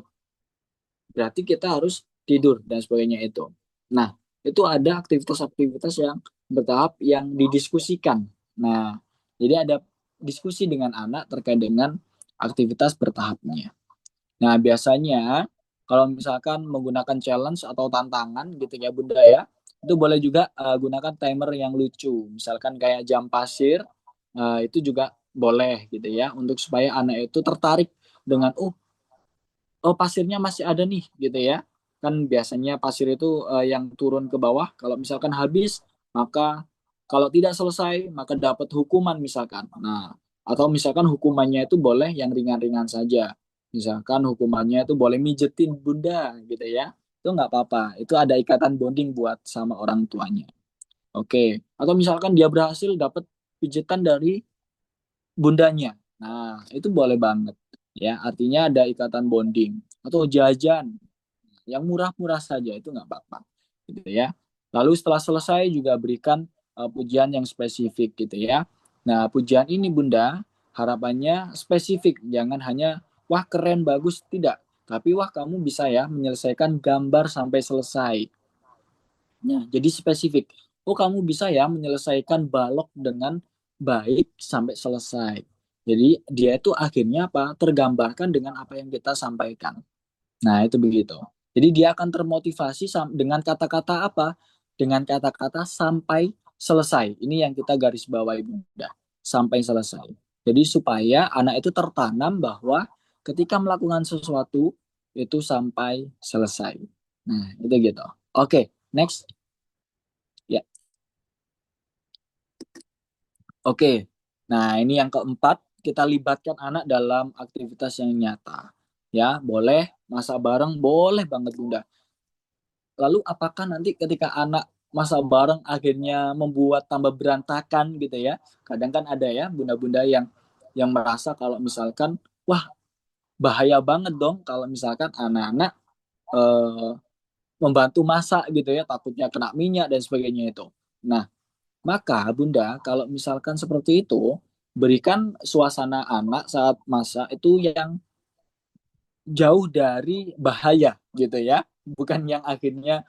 berarti kita harus tidur dan sebagainya itu. Nah, itu ada aktivitas-aktivitas yang bertahap yang didiskusikan. Nah, jadi ada diskusi dengan anak terkait dengan aktivitas bertahapnya. Nah, biasanya kalau misalkan menggunakan challenge atau tantangan gitu ya Bunda ya, itu boleh juga gunakan timer yang lucu. Misalkan kayak jam pasir, itu juga boleh gitu ya, untuk supaya anak itu tertarik dengan, oh pasirnya masih ada nih gitu ya. Kan biasanya pasir itu yang turun ke bawah, kalau misalkan habis, maka kalau tidak selesai, maka dapat hukuman misalkan. Nah, atau misalkan hukumannya itu boleh yang ringan-ringan saja. Misalkan hukumannya itu boleh mijetin Bunda gitu ya. Itu nggak apa-apa. Itu ada ikatan bonding buat sama orang tuanya. Oke. Atau misalkan dia berhasil dapat pijetan dari bundanya. Nah, itu boleh banget. Ya, artinya ada ikatan bonding. Atau jajan yang murah-murah saja itu nggak apa-apa. Gitu ya. Lalu setelah selesai juga berikan pujian yang spesifik gitu ya. Nah, pujian ini Bunda, harapannya spesifik. Jangan hanya, wah keren, bagus, tidak. Tapi wah kamu bisa ya menyelesaikan gambar sampai selesai. Nah, jadi spesifik. Oh, kamu bisa ya menyelesaikan balok dengan baik sampai selesai. Jadi dia itu akhirnya apa? Tergambarkan dengan apa yang kita sampaikan. Nah, itu begitu. Jadi dia akan termotivasi dengan kata-kata apa? Dengan kata-kata sampai selesai. Ini yang kita garis bawahi Bunda. Sampai selesai. Jadi supaya anak itu tertanam bahwa ketika melakukan sesuatu itu sampai selesai. Nah, itu gitu. Oke, next. Ya. Oke. Nah, ini yang keempat, kita libatkan anak dalam aktivitas yang nyata. Ya, boleh masak bareng, boleh banget Bunda. Lalu apakah nanti ketika anak masa bareng akhirnya membuat tambah berantakan gitu ya? Kadang kan ada ya bunda-bunda yang merasa kalau misalkan wah bahaya banget dong kalau misalkan anak-anak eh, membantu masak gitu ya, takutnya kena minyak dan sebagainya itu. Nah, maka Bunda kalau misalkan seperti itu, berikan suasana anak saat masak itu yang jauh dari bahaya gitu ya. Bukan yang akhirnya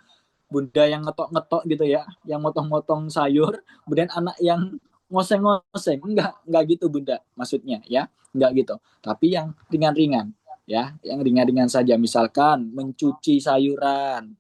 Bunda yang ngetok-ngetok gitu ya, yang motong-motong sayur, kemudian anak yang ngoseng-ngoseng. Enggak gitu Bunda maksudnya ya, enggak gitu. Tapi yang ringan-ringan ya, yang ringan-ringan saja. Misalkan mencuci sayuran,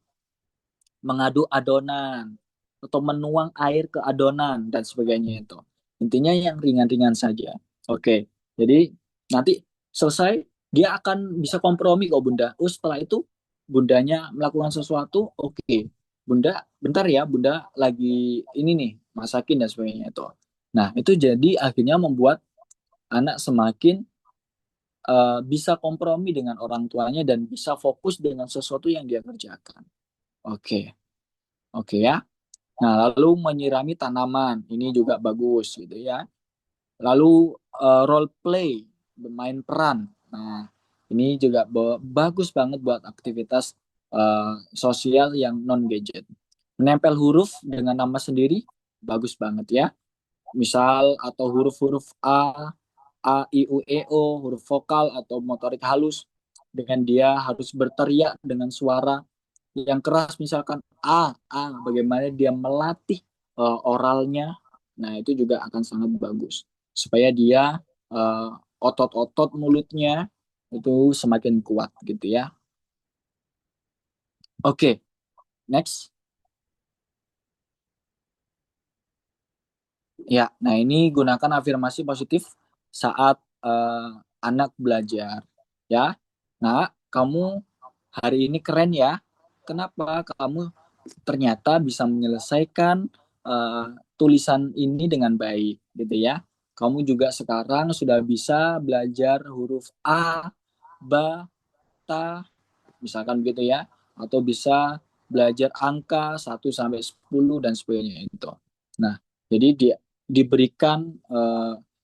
mengaduk adonan, atau menuang air ke adonan dan sebagainya itu. Intinya yang ringan-ringan saja. Oke, jadi nanti selesai dia akan bisa kompromi kok Bunda. Oh setelah itu Bundanya melakukan sesuatu, oke. Bunda, bentar ya, Bunda lagi ini nih, masakin dan sebagainya itu. Nah, itu jadi akhirnya membuat anak semakin bisa kompromi dengan orang tuanya dan bisa fokus dengan sesuatu yang dia kerjakan. Oke, oke ya. Nah, lalu menyirami tanaman, ini juga bagus gitu ya. Lalu role play, bermain peran. Nah, ini juga bagus banget buat aktivitas sosial yang non gadget. Menempel huruf dengan nama sendiri, bagus banget ya. Misal atau huruf-huruf A, I, U, E, O, huruf vokal atau motorik halus dengan dia harus berteriak dengan suara yang keras misalkan bagaimana dia melatih oralnya. Nah, itu juga akan sangat bagus supaya dia uh, otot-otot mulutnya itu semakin kuat gitu ya. Oke, next. Ya, nah ini gunakan afirmasi positif saat anak belajar ya. Nah, kamu hari ini keren ya. Kenapa kamu ternyata bisa menyelesaikan tulisan ini dengan baik gitu ya. Kamu juga sekarang sudah bisa belajar huruf A, ba, ta, misalkan gitu ya. Atau bisa belajar angka 1 sampai 10 dan sebagainya itu. Nah, jadi diberikan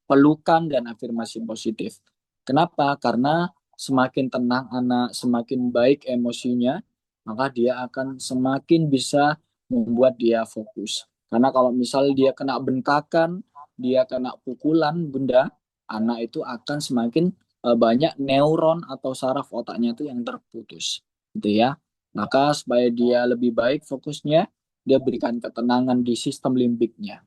pelukan dan afirmasi positif. Kenapa? Karena semakin tenang anak, semakin baik emosinya, maka dia akan semakin bisa membuat dia fokus. Karena kalau misal dia kena bentakan, dia kena pukulan benda, anak itu akan semakin banyak neuron atau saraf otaknya itu yang terputus, gitu ya. Maka supaya dia lebih baik fokusnya, dia berikan ketenangan di sistem limbiknya.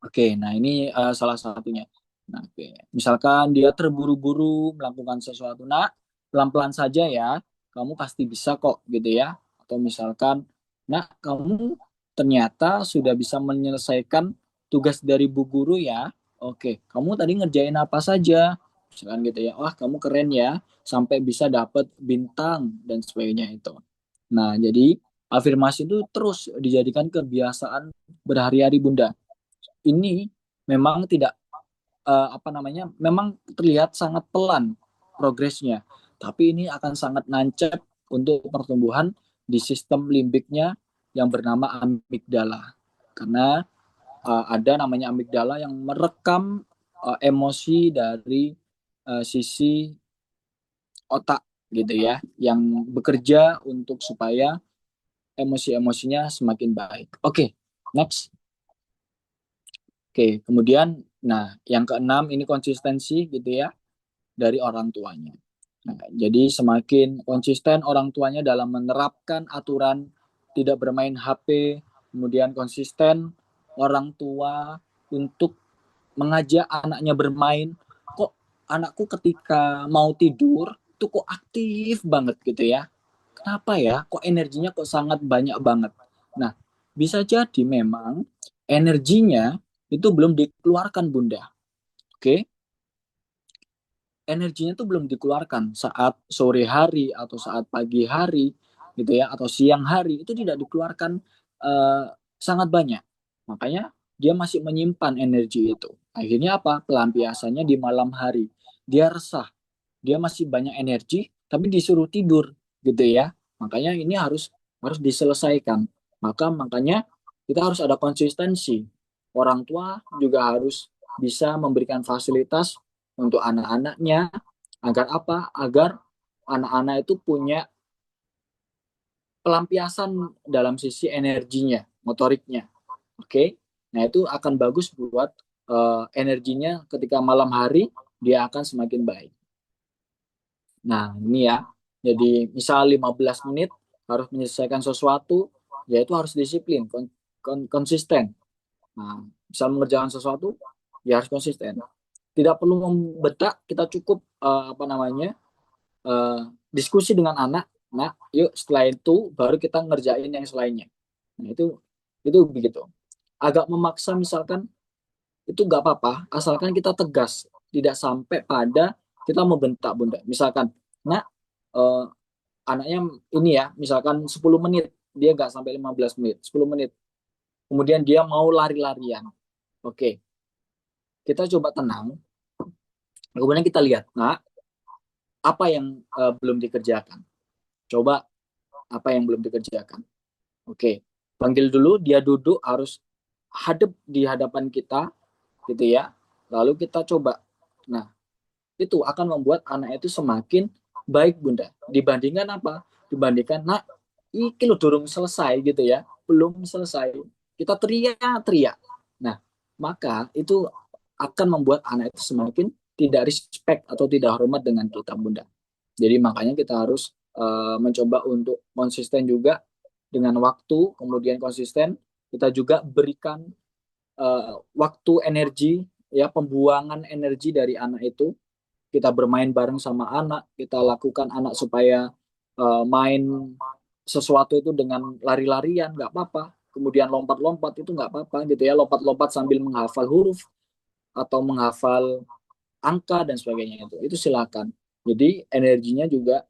Oke, nah ini salah satunya. Nah, oke. Misalkan dia terburu-buru melakukan sesuatu, nak, pelan-pelan saja ya, kamu pasti bisa kok, gitu ya. Atau misalkan, nak, kamu ternyata sudah bisa menyelesaikan tugas dari bu guru ya. Oke, kamu tadi ngerjain apa saja? Misalkan gitu ya, wah kamu keren ya, sampai bisa dapat bintang dan sebagainya itu. Nah, jadi afirmasi itu terus dijadikan kebiasaan berhari-hari Bunda. Ini memang tidak apa namanya, memang terlihat sangat pelan progresnya, tapi ini akan sangat nancep untuk pertumbuhan di sistem limbiknya yang bernama amigdala. Karena ada namanya amigdala yang merekam emosi dari sisi otak gitu ya, yang bekerja untuk supaya emosi-emosinya semakin baik. Oke, next. Oke, kemudian, nah, yang keenam ini konsistensi gitu ya dari orang tuanya. Nah, jadi semakin konsisten orang tuanya dalam menerapkan aturan tidak bermain HP, kemudian konsisten orang tua untuk mengajak anaknya bermain. Kok anakku ketika mau tidur tuh kok aktif banget gitu ya? Kenapa ya? Kok energinya kok sangat banyak banget? Nah, bisa jadi memang energinya itu belum dikeluarkan Bunda. Oke, energinya itu belum dikeluarkan saat sore hari atau saat pagi hari gitu ya, atau siang hari itu tidak dikeluarkan eh, sangat banyak. Makanya dia masih menyimpan energi itu. Akhirnya apa? Pelampiasannya di malam hari. Dia resah, dia masih banyak energi tapi disuruh tidur gitu ya. Makanya ini harus harus diselesaikan. Makanya kita harus ada konsistensi. Orang tua juga harus bisa memberikan fasilitas untuk anak-anaknya agar apa? Agar anak-anak itu punya pelampiasan dalam sisi energinya, motoriknya. Oke. Okay? Nah, itu akan bagus buat energinya ketika malam hari dia akan semakin baik. Nah, ini ya. Jadi, misal 15 menit harus menyelesaikan sesuatu, ya itu harus disiplin, konsisten. Nah, misal mengerjakan sesuatu, ya harus konsisten. Tidak perlu membedak, kita cukup apa namanya? Diskusi dengan anak. Nah, yuk setelah itu baru kita ngerjain yang selainnya. Nah, itu Itu begitu. Agak memaksa misalkan itu nggak apa-apa, asalkan kita tegas, tidak sampai pada kita membentak bunda. Misalkan, nak, eh, anaknya ini ya, misalkan 10 menit, dia nggak sampai 15 menit, 10 menit. Kemudian dia mau lari-larian. Oke, kita coba tenang. Kemudian kita lihat, nak, apa yang belum dikerjakan? Coba apa yang belum dikerjakan? Oke, panggil dulu, dia duduk harus hadap di hadapan kita, gitu ya. Lalu kita coba. Nah, itu akan membuat anak itu semakin baik bunda. Dibandingkan apa? Dibandingkan nak, iki lo dorong selesai gitu ya, belum selesai. Kita teriak-teriak. Nah, maka itu akan membuat anak itu semakin tidak respect atau tidak hormat dengan kita bunda. Jadi makanya kita harus mencoba untuk konsisten juga dengan waktu, kemudian konsisten kita juga berikan waktu, energi, ya, pembuangan energi dari anak itu. Kita bermain bareng sama anak, kita lakukan anak supaya main sesuatu itu dengan lari-larian nggak apa-apa, kemudian lompat-lompat itu nggak apa-apa gitu ya, lompat-lompat sambil menghafal huruf atau menghafal angka dan sebagainya, itu silakan. Jadi energinya juga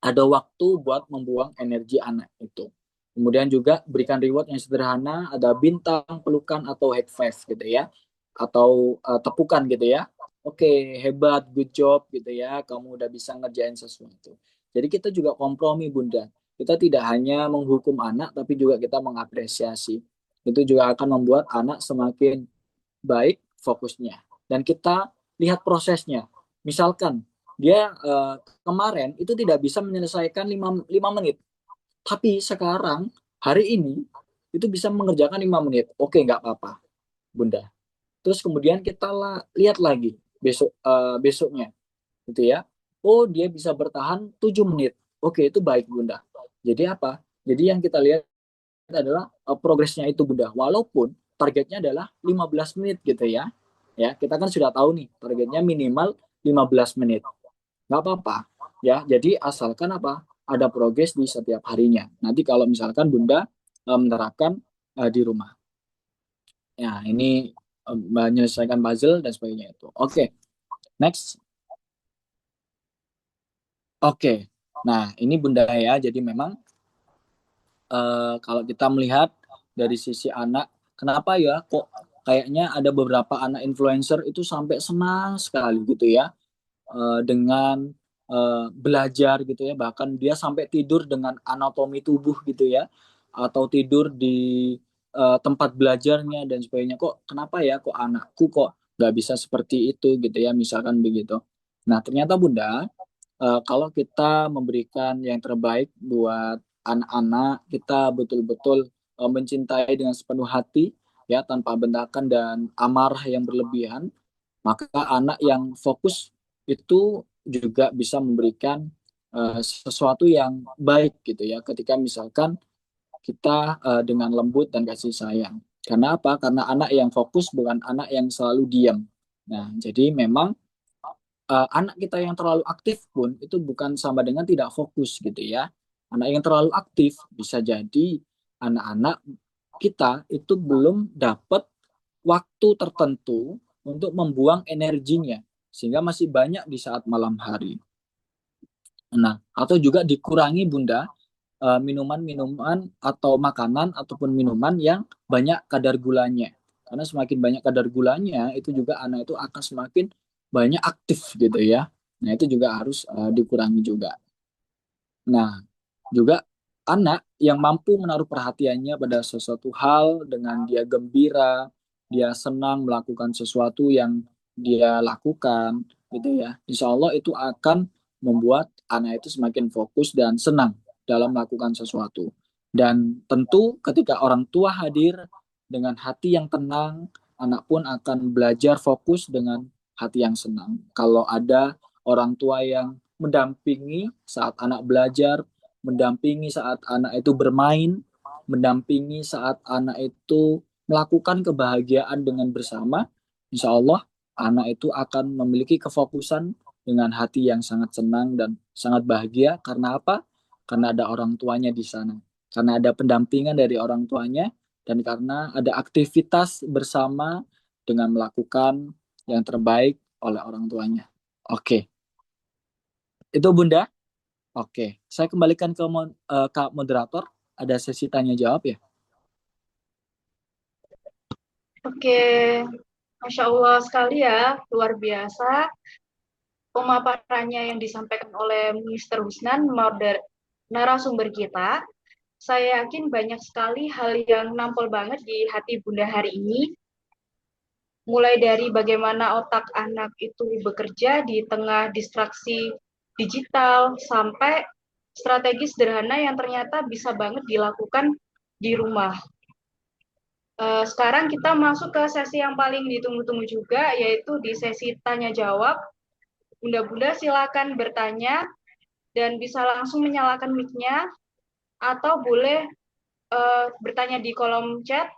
ada waktu buat membuang energi anak itu. Kemudian juga berikan reward yang sederhana, ada bintang, pelukan, atau high five gitu ya. Atau tepukan gitu ya. Oke, hebat, good job gitu ya. Kamu udah bisa ngerjain sesuatu. Jadi kita juga kompromi bunda. Kita tidak hanya menghukum anak, tapi juga kita mengapresiasi. Itu juga akan membuat anak semakin baik fokusnya. Dan kita lihat prosesnya. Misalkan dia kemarin itu tidak bisa menyelesaikan 5 menit. Tapi sekarang, hari ini, itu bisa mengerjakan 5 menit. Oke, nggak apa-apa, Bunda. Terus kemudian kita lihat lagi besoknya. Gitu ya. Oh, dia bisa bertahan 7 menit. Oke, itu baik, Bunda. Jadi apa? Jadi yang kita lihat adalah progresnya itu Bunda. Walaupun targetnya adalah 15 menit gitu ya. Ya, kita kan sudah tahu nih targetnya minimal 15 menit. Nggak apa-apa ya. Jadi asalkan apa? Ada progres di setiap harinya. Nanti kalau misalkan Bunda menerapkan di rumah. Ya, ini menyelesaikan puzzle dan sebagainya itu. Oke, next. Oke. Nah, ini Bunda ya. Jadi memang kalau kita melihat dari sisi anak, kenapa ya kok kayaknya ada beberapa anak influencer itu sampai senang sekali gitu ya dengan belajar gitu ya, bahkan dia sampai tidur dengan anatomi tubuh gitu ya, atau tidur di tempat belajarnya dan sebagainya. Kok kenapa ya kok anakku kok nggak bisa seperti itu gitu ya, misalkan begitu. Nah ternyata Bunda, kalau kita memberikan yang terbaik buat anak-anak, kita betul-betul mencintai dengan sepenuh hati, ya, tanpa bendakan dan amarah yang berlebihan, maka anak yang fokus itu juga bisa memberikan sesuatu yang baik gitu ya, ketika misalkan kita dengan lembut dan kasih sayang. Karena apa? Karena anak yang fokus bukan anak yang selalu diam. Nah, jadi memang anak kita yang terlalu aktif pun itu bukan sama dengan tidak fokus gitu ya. Anak yang terlalu aktif bisa jadi anak-anak kita itu belum dapat waktu tertentu untuk membuang energinya sehingga masih banyak di saat malam hari. Nah, atau juga dikurangi Bunda minuman-minuman atau makanan ataupun minuman yang banyak kadar gulanya. Karena semakin banyak kadar gulanya, itu juga anak itu akan semakin banyak aktif gitu ya. Nah, itu juga harus dikurangi juga. Nah, juga anak yang mampu menaruh perhatiannya pada sesuatu hal dengan dia gembira, dia senang melakukan sesuatu yang dia lakukan, gitu ya. Insya Allah itu akan membuat anak itu semakin fokus dan senang dalam melakukan sesuatu. Dan tentu ketika orang tua hadir dengan hati yang tenang, anak pun akan belajar fokus dengan hati yang senang. Kalau ada orang tua yang mendampingi saat anak belajar, mendampingi saat anak itu bermain, mendampingi saat anak itu melakukan kebahagiaan dengan bersama, insya Allah anak itu akan memiliki kefokusan dengan hati yang sangat senang dan sangat bahagia. Karena apa? Karena ada orang tuanya di sana. karena ada pendampingan dari orang tuanya dan karena ada aktivitas bersama dengan melakukan yang terbaik oleh orang tuanya. Oke, itu Bunda. Oke, saya kembalikan ke Kak Moderator. Ada sesi tanya jawab ya. Oke, Masya Allah sekali ya, luar biasa pemaparannya yang disampaikan oleh Mr. Husnan, narasumber kita. Saya yakin banyak sekali hal yang nampol banget di hati Bunda hari ini, mulai dari bagaimana otak anak itu bekerja di tengah distraksi digital, sampai strategi sederhana yang ternyata bisa banget dilakukan di rumah. Sekarang kita masuk ke sesi yang paling ditunggu-tunggu juga, yaitu di sesi tanya-jawab. Bunda-bunda silakan bertanya dan bisa langsung menyalakan mic-nya, atau boleh bertanya di kolom chat.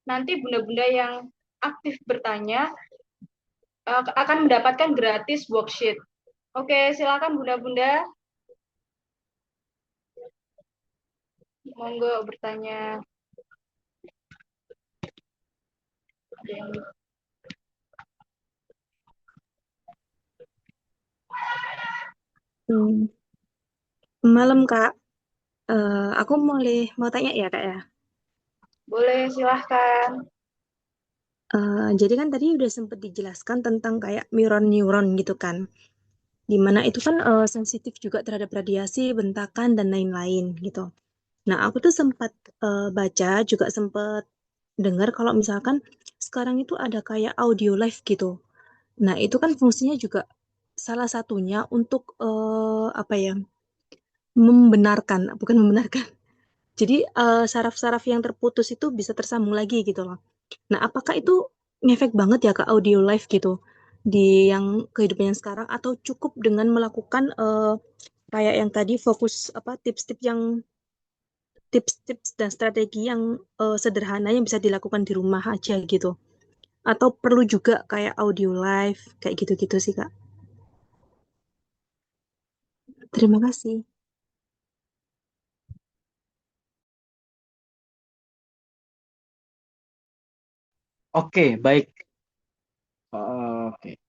Nanti bunda-bunda yang aktif bertanya akan mendapatkan gratis worksheet. Oke, silakan bunda-bunda. Monggo bertanya. Ada yang Malam Kak. Aku mau tanya ya Kak ya. boleh silahkan. Jadi kan tadi udah sempat dijelaskan tentang kayak neuron-neuron gitu kan. Dimana itu kan sensitif juga terhadap radiasi, bentakan, dan lain-lain gitu. Nah aku tuh sempat baca, juga sempat dengar kalau misalkan sekarang itu ada kayak audio live gitu. Nah itu kan fungsinya juga salah satunya untuk apa ya, bukan membenarkan. Jadi saraf-saraf yang terputus itu bisa tersambung lagi gitu loh. Nah, apakah itu ngefek banget ya ke audio live gitu di yang kehidupan yang sekarang, atau cukup dengan melakukan kayak yang tadi fokus apa tips-tips dan strategi yang sederhana yang bisa dilakukan di rumah aja gitu. Atau perlu juga kayak audio live kayak gitu-gitu sih, Kak. Terima kasih. Oke, baik. Oke.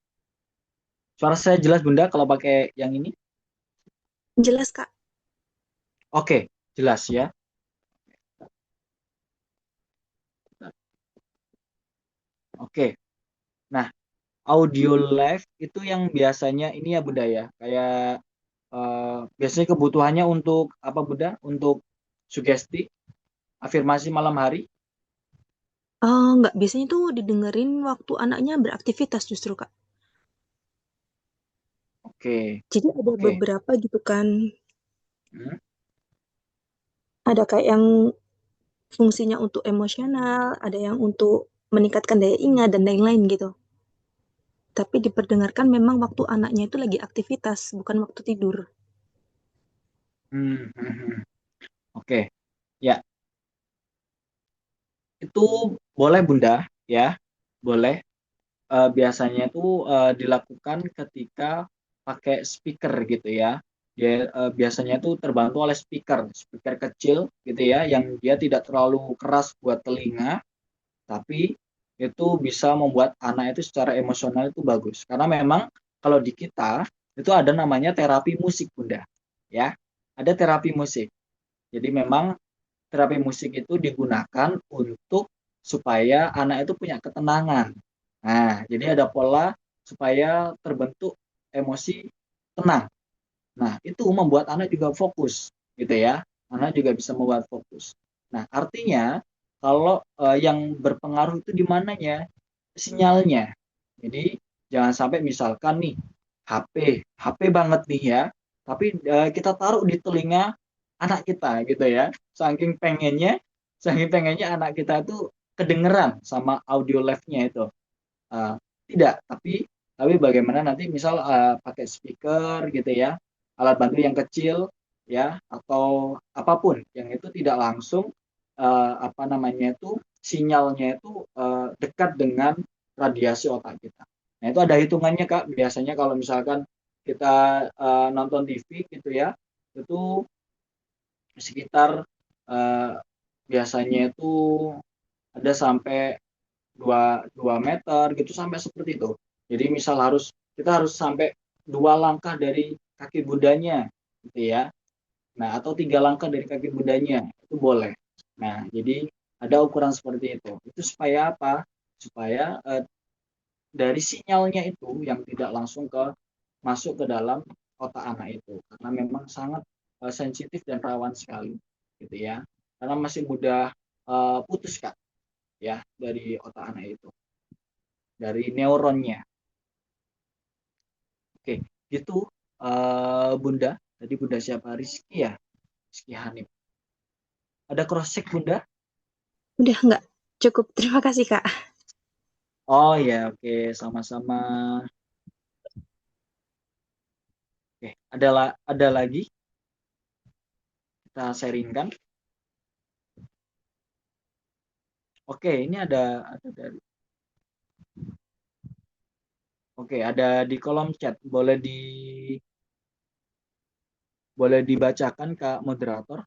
Suara saya jelas Bunda kalau pakai yang ini? Jelas, Kak. Oke, jelas ya. Oke. Nah, audio live itu yang biasanya ini ya Bunda ya. Kayak biasanya kebutuhannya untuk apa Bunda? Untuk sugesti, afirmasi malam hari. Nggak, biasanya tuh didengerin waktu anaknya beraktivitas justru, Kak. Oke. Jadi ada Oke. beberapa gitu kan. Hmm. Ada kayak yang fungsinya untuk emosional, ada yang untuk meningkatkan daya ingat dan lain-lain gitu. Tapi diperdengarkan memang waktu anaknya itu lagi aktivitas, bukan waktu tidur. Hmm, hmm, hmm. Oke. Ya, itu boleh Bunda ya. Boleh. Biasanya itu dilakukan ketika pakai speaker gitu ya. Dia biasanya itu terbantu oleh speaker kecil gitu ya, yang dia tidak terlalu keras buat telinga, tapi itu bisa membuat anak itu secara emosional itu bagus. Karena memang kalau di kita itu ada namanya terapi musik Bunda, ya. Ada terapi musik. Jadi memang terapi musik itu digunakan untuk supaya anak itu punya ketenangan. Nah, jadi ada pola supaya terbentuk emosi tenang. Nah, itu membuat anak juga fokus, gitu ya. Anak juga bisa membuat fokus. Nah, artinya kalau yang berpengaruh itu di mananya? Sinyalnya. Jadi jangan sampai misalkan nih HP banget nih ya, tapi kita taruh di telinga anak kita gitu ya. Saking pengennya anak kita itu kedengeran sama audio live-nya itu. Uh, Tidak, tapi bagaimana nanti misal pakai speaker gitu ya, alat bantu yang kecil ya, atau apapun yang itu tidak langsung apa namanya itu sinyalnya itu dekat dengan radiasi otak kita. Nah itu ada hitungannya Kak. Biasanya kalau misalkan kita nonton TV gitu ya, itu sekitar eh, biasanya itu ada sampai 2 meter gitu, sampai seperti itu. Jadi misal kita harus sampai 2 langkah dari kaki bundanya gitu ya. Nah, atau 3 langkah dari kaki bundanya itu boleh. Nah, jadi ada ukuran seperti itu. Itu supaya apa? Supaya dari sinyalnya itu yang tidak langsung masuk ke dalam otak anak itu, karena memang sangat sensitif dan rawan sekali gitu ya, karena masih mudah putus Kak ya dari otak anak itu, dari neuronnya. Oke, gitu Bunda. Tadi Bunda siapa? Rizky ya? Rizky Hanif. Ada cross check Bunda? Udah nggak? Cukup. Terima kasih, Kak. Oh ya, oke, sama-sama. Oke, ada lagi kita sharingkan. Oke, ini ada dari. Oke, ada di kolom chat. Boleh dibacakan Kak moderator?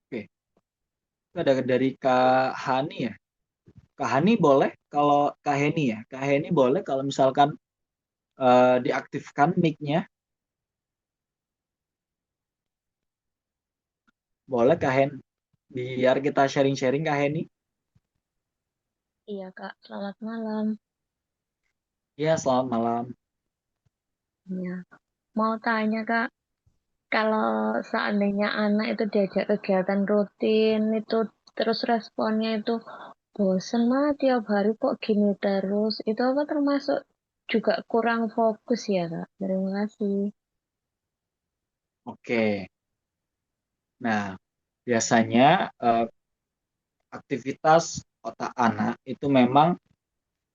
Oke, itu ada dari Kak Hani ya. Kak Hani boleh kalau Kak Heni ya. Kak Heni boleh kalau misalkan diaktifkan mic-nya. Boleh Kak Hen. Biar kita sharing-sharing Kak Heni. Iya, Kak. Selamat malam. Iya, selamat malam. Ya. Mau tanya, Kak, kalau seandainya anak itu diajak kegiatan rutin, itu terus responnya itu bosen mah tiap hari kok gini terus, itu apa termasuk juga kurang fokus ya, Kak? Terima kasih. Oke. Nah, biasanya aktivitas otak anak itu memang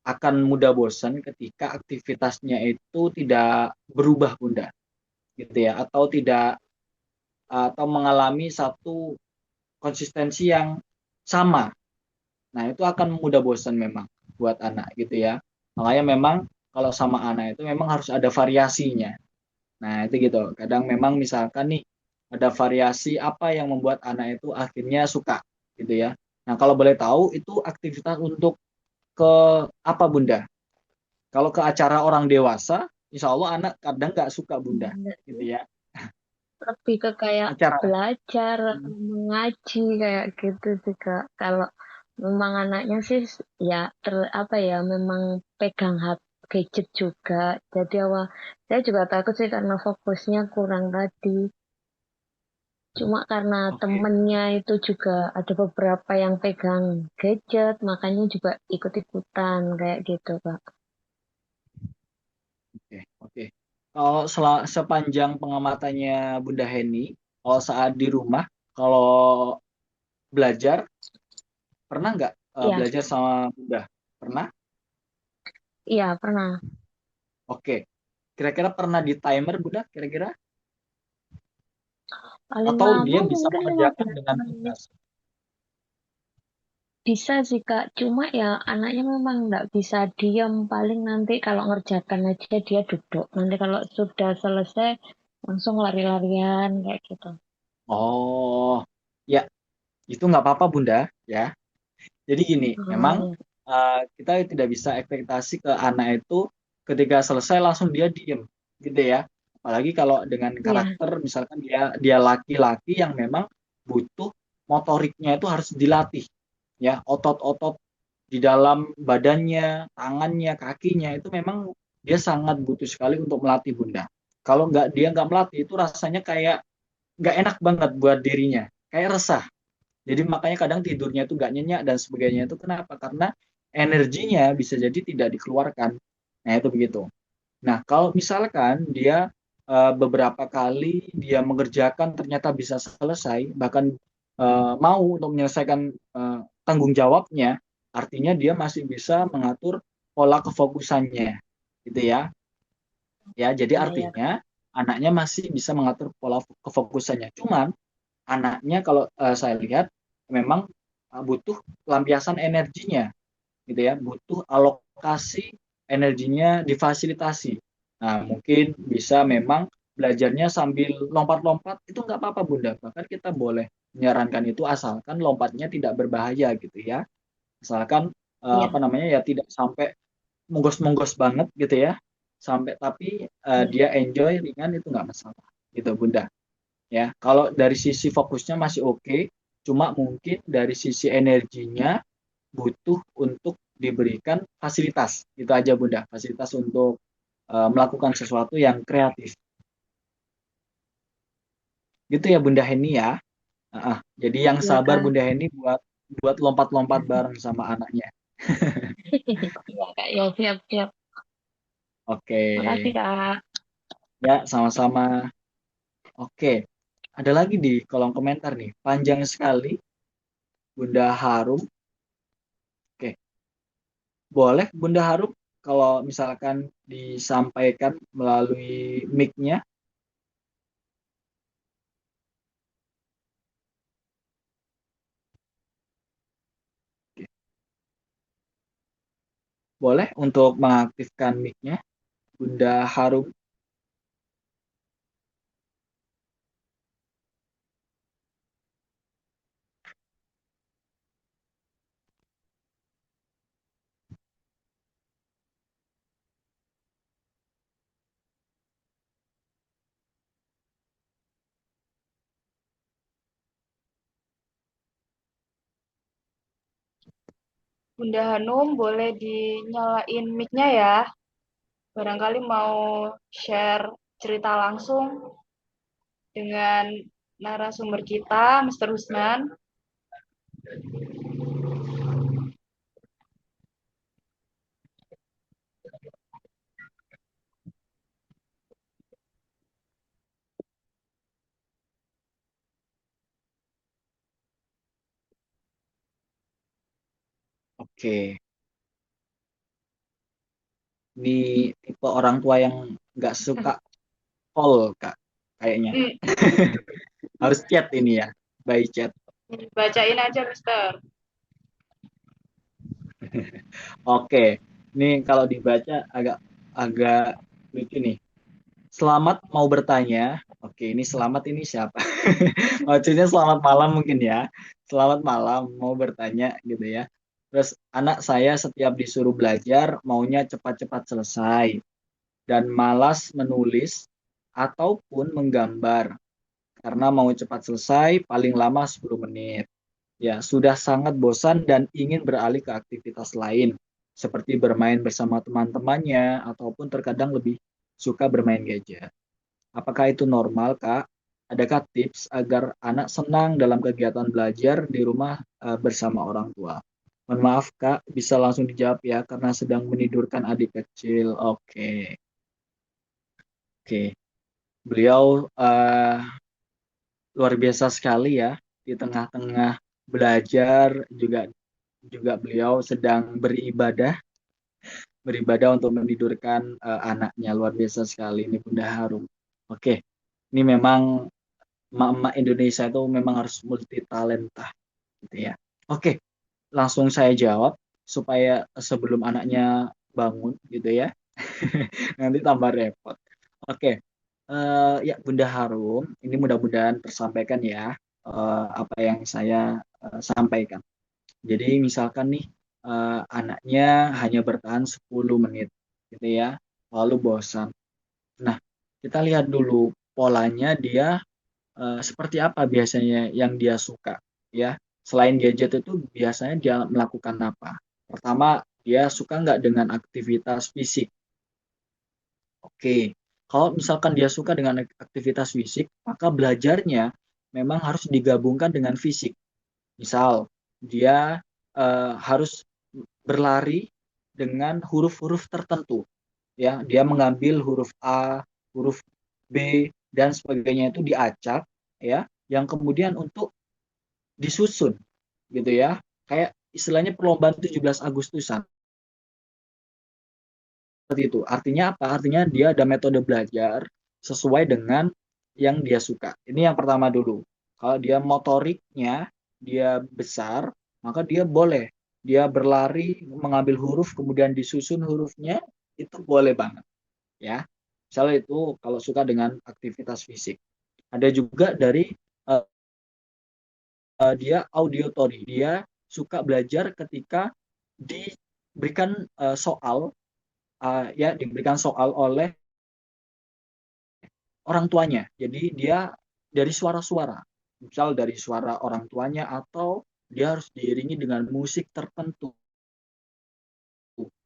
akan mudah bosan ketika aktivitasnya itu tidak berubah Bunda, gitu ya, atau mengalami satu konsistensi yang sama. Nah, itu akan mudah bosan memang buat anak gitu ya. Makanya memang kalau sama anak itu memang harus ada variasinya. Nah, itu gitu. Kadang memang misalkan nih ada variasi apa yang membuat anak itu akhirnya suka gitu ya. Nah, kalau boleh tahu itu aktivitas untuk ke apa Bunda? Kalau ke acara orang dewasa, insya Allah anak kadang nggak suka Bunda Enggak gitu sih. ya. Lebih ke kayak Acara. belajar, mengaji kayak gitu sih, Kak. Kalau memang anaknya sih ya apa ya memang pegang gadget juga. Jadi awal saya juga takut sih karena fokusnya kurang tadi. Cuma karena Oke. temennya itu juga ada beberapa yang pegang gadget, makanya juga ikut-ikutan kayak gitu, Kak. Oke, oke. Kalau sepanjang pengamatannya Bunda Heni, kalau saat di rumah, kalau belajar, pernah nggak Iya, belajar sama Bunda? Pernah? iya pernah. Oke. Kira-kira pernah di timer Bunda? Kira-kira? Paling Atau lama dia bisa mungkin mengerjakan 15 dengan menit. tugas? Bisa sih Kak, cuma ya anaknya memang nggak bisa diam. Paling nanti kalau ngerjakan aja dia duduk. Nanti kalau sudah selesai langsung lari-larian kayak gitu. Oh, ya, itu nggak apa-apa Bunda, ya. Jadi gini, memang Oh, kita tidak bisa ekspektasi ke anak itu ketika selesai langsung dia diem, gitu ya. Apalagi kalau dengan ya, karakter, misalkan dia laki-laki yang memang butuh motoriknya itu harus dilatih, ya. Otot-otot di dalam badannya, tangannya, kakinya itu memang dia sangat butuh sekali untuk melatih Bunda. Kalau dia nggak melatih itu rasanya kayak nggak enak banget buat dirinya, kayak resah. Jadi makanya kadang tidurnya itu nggak nyenyak dan sebagainya itu kenapa? Karena energinya bisa jadi tidak dikeluarkan. Nah itu begitu. Nah kalau misalkan dia beberapa kali dia mengerjakan ternyata bisa selesai, bahkan mau untuk menyelesaikan tanggung jawabnya, artinya dia masih bisa mengatur pola kefokusannya, gitu ya. Ya, jadi ya, ya. artinya anaknya masih bisa mengatur pola kefokusannya. Cuman anaknya kalau saya lihat memang butuh pelampiasan energinya gitu ya, butuh alokasi energinya difasilitasi. Nah, mungkin bisa memang belajarnya sambil lompat-lompat itu nggak apa-apa Bunda. Bahkan kita boleh menyarankan itu asalkan lompatnya tidak berbahaya gitu ya. Asalkan Iya, apa namanya ya tidak sampai monggos-monggos banget gitu ya. Sampai tapi iya. dia enjoy ringan itu nggak masalah gitu Bunda. Ya, kalau dari sisi fokusnya masih oke, cuma mungkin dari sisi energinya butuh untuk diberikan fasilitas. Itu aja Bunda, fasilitas untuk melakukan sesuatu yang kreatif. Gitu ya Bunda Heni ya. Jadi yang Iya, sabar Kak. Bunda Heni buat buat lompat-lompat bareng sama anaknya. Iya, Kak. Ya, siap-siap. Oke. Makasih, Kak. Ya, sama-sama. Oke. Ada lagi di kolom komentar nih. Panjang sekali Bunda Harum. Oke. Boleh Bunda Harum kalau misalkan disampaikan melalui mic-nya. Boleh untuk mengaktifkan mic-nya Bunda Harum. Bunda Hanum boleh dinyalain mic-nya ya. Barangkali mau share cerita langsung dengan narasumber kita, Mr. Husnan. Oke. Ini tipe orang tua yang nggak suka call, Kak. Kayaknya. Hmm, Harus chat ini ya. By chat. bacain aja, Mister. Oke. Ini kalau dibaca agak agak lucu nih. Selamat mau bertanya. Oke, ini selamat ini siapa? Maksudnya selamat malam mungkin ya. Selamat malam mau bertanya gitu ya. Terus anak saya setiap disuruh belajar maunya cepat-cepat selesai dan malas menulis ataupun menggambar karena mau cepat selesai paling lama 10 menit. Ya, sudah sangat bosan dan ingin beralih ke aktivitas lain seperti bermain bersama teman-temannya ataupun terkadang lebih suka bermain gadget. Apakah itu normal, Kak? Adakah tips agar anak senang dalam kegiatan belajar di rumah bersama orang tua? Mohon maaf, Kak, bisa langsung dijawab ya karena sedang menidurkan adik kecil. Oke, oke. Beliau luar biasa sekali ya di tengah-tengah belajar juga juga beliau sedang beribadah untuk menidurkan anaknya luar biasa sekali ini Bunda Harum. Oke, ini memang emak-emak Indonesia itu memang harus multi talenta gitu ya. Oke, langsung saya jawab supaya sebelum anaknya bangun gitu ya. Nanti tambah repot. Oke, ya Bunda Harum, ini mudah-mudahan tersampaikan ya apa yang saya sampaikan. Jadi misalkan nih anaknya hanya bertahan 10 menit gitu ya, lalu bosan. Nah, kita lihat dulu polanya dia seperti apa biasanya yang dia suka ya. Selain gadget itu biasanya dia melakukan apa? Pertama, dia suka nggak dengan aktivitas fisik? Oke, kalau misalkan dia suka dengan aktivitas fisik, maka belajarnya memang harus digabungkan dengan fisik. Misal, dia harus berlari dengan huruf-huruf tertentu. Ya, dia mengambil huruf A, huruf B dan sebagainya itu diacak, ya, yang kemudian untuk disusun, gitu ya. Kayak istilahnya perlombaan 17 Agustusan seperti itu. Artinya apa? Artinya dia ada metode belajar sesuai dengan yang dia suka. Ini yang pertama dulu. Kalau dia motoriknya dia besar, maka dia boleh. Dia berlari mengambil huruf kemudian disusun hurufnya itu boleh banget ya. Misalnya itu kalau suka dengan aktivitas fisik. Ada juga dari dia auditory. Dia suka belajar ketika diberikan soal ya diberikan soal oleh orang tuanya. Jadi dia dari suara-suara, misal dari suara orang tuanya atau dia harus diiringi dengan musik tertentu.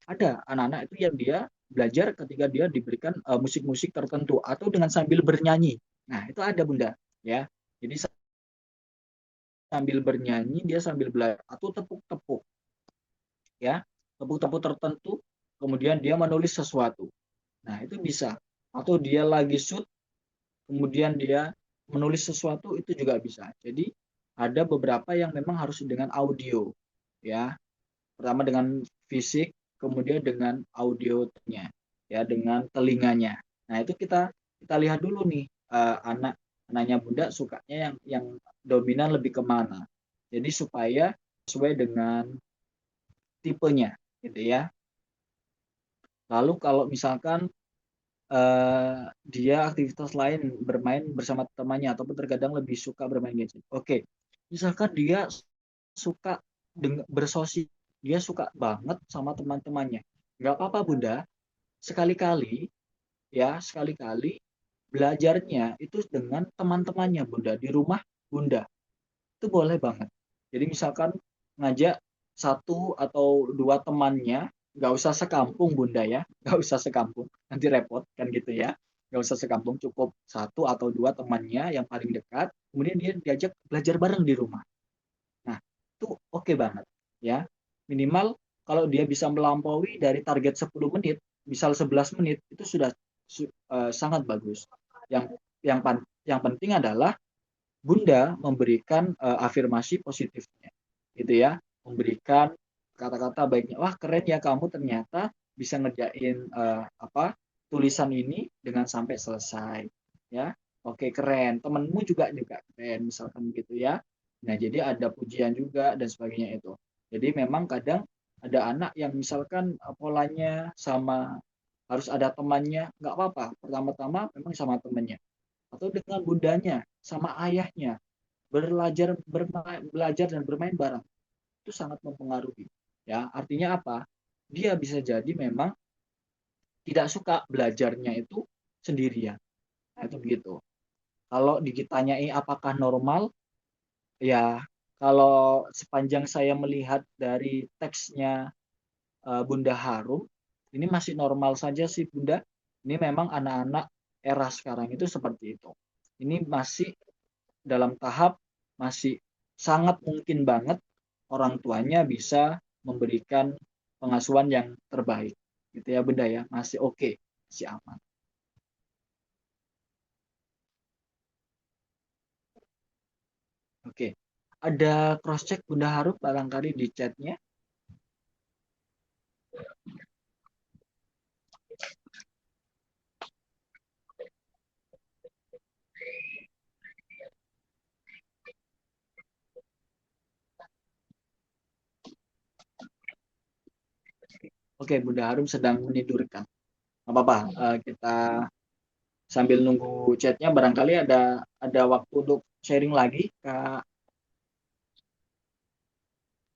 Ada anak-anak itu yang dia belajar ketika dia diberikan musik-musik tertentu atau dengan sambil bernyanyi. Nah, itu ada Bunda, ya. Jadi sambil bernyanyi dia sambil belajar atau tepuk-tepuk, ya. Tepuk-tepuk tertentu, kemudian dia menulis sesuatu. Nah, itu bisa. Atau dia lagi shoot kemudian dia menulis sesuatu itu juga bisa. Jadi ada beberapa yang memang harus dengan audio, ya. Pertama dengan fisik, kemudian dengan audionya, ya, dengan telinganya. Nah itu kita lihat dulu nih anaknya Bunda sukanya yang dominan lebih kemana. Jadi supaya sesuai dengan tipenya, gitu ya. Lalu kalau misalkan dia aktivitas lain bermain bersama temannya ataupun terkadang lebih suka bermain gadget. Oke, misalkan dia suka bersosial, dia suka banget sama teman-temannya. Nggak apa-apa Bunda, sekali-kali ya sekali-kali belajarnya itu dengan teman-temannya Bunda di rumah Bunda. Itu boleh banget. Jadi misalkan ngajak satu atau dua temannya, nggak usah sekampung Bunda ya, nggak usah sekampung, nanti repot kan gitu ya. Nggak usah sekampung, cukup satu atau dua temannya yang paling dekat, kemudian dia diajak belajar bareng di rumah. Nah, itu oke banget ya. Minimal kalau dia bisa melampaui dari target 10 menit, misal 11 menit, itu sudah sangat bagus. Yang penting adalah Bunda memberikan afirmasi positifnya, gitu ya, memberikan kata-kata baiknya. Wah keren ya kamu ternyata bisa ngerjain tulisan ini dengan sampai selesai, ya. Oke keren, temenmu juga keren, misalkan gitu ya. Nah jadi ada pujian juga dan sebagainya itu. Jadi memang kadang ada anak yang misalkan polanya sama harus ada temannya, nggak apa-apa. Pertama-tama memang sama temannya atau dengan bundanya sama ayahnya belajar dan bermain bareng itu sangat mempengaruhi ya artinya apa dia bisa jadi memang tidak suka belajarnya itu sendirian nah, itu begitu kalau ditanyai apakah normal ya kalau sepanjang saya melihat dari teksnya Bunda Harum ini masih normal saja sih Bunda ini memang anak-anak era sekarang itu seperti itu ini masih dalam tahap masih sangat mungkin banget orang tuanya bisa memberikan pengasuhan yang terbaik gitu ya Bunda ya masih oke masih aman. Oke ada cross check Bunda Harum barangkali di chatnya. Oke Bunda Harum sedang menidurkan nggak apa-apa kita sambil nunggu chatnya barangkali ada waktu untuk sharing lagi Kak.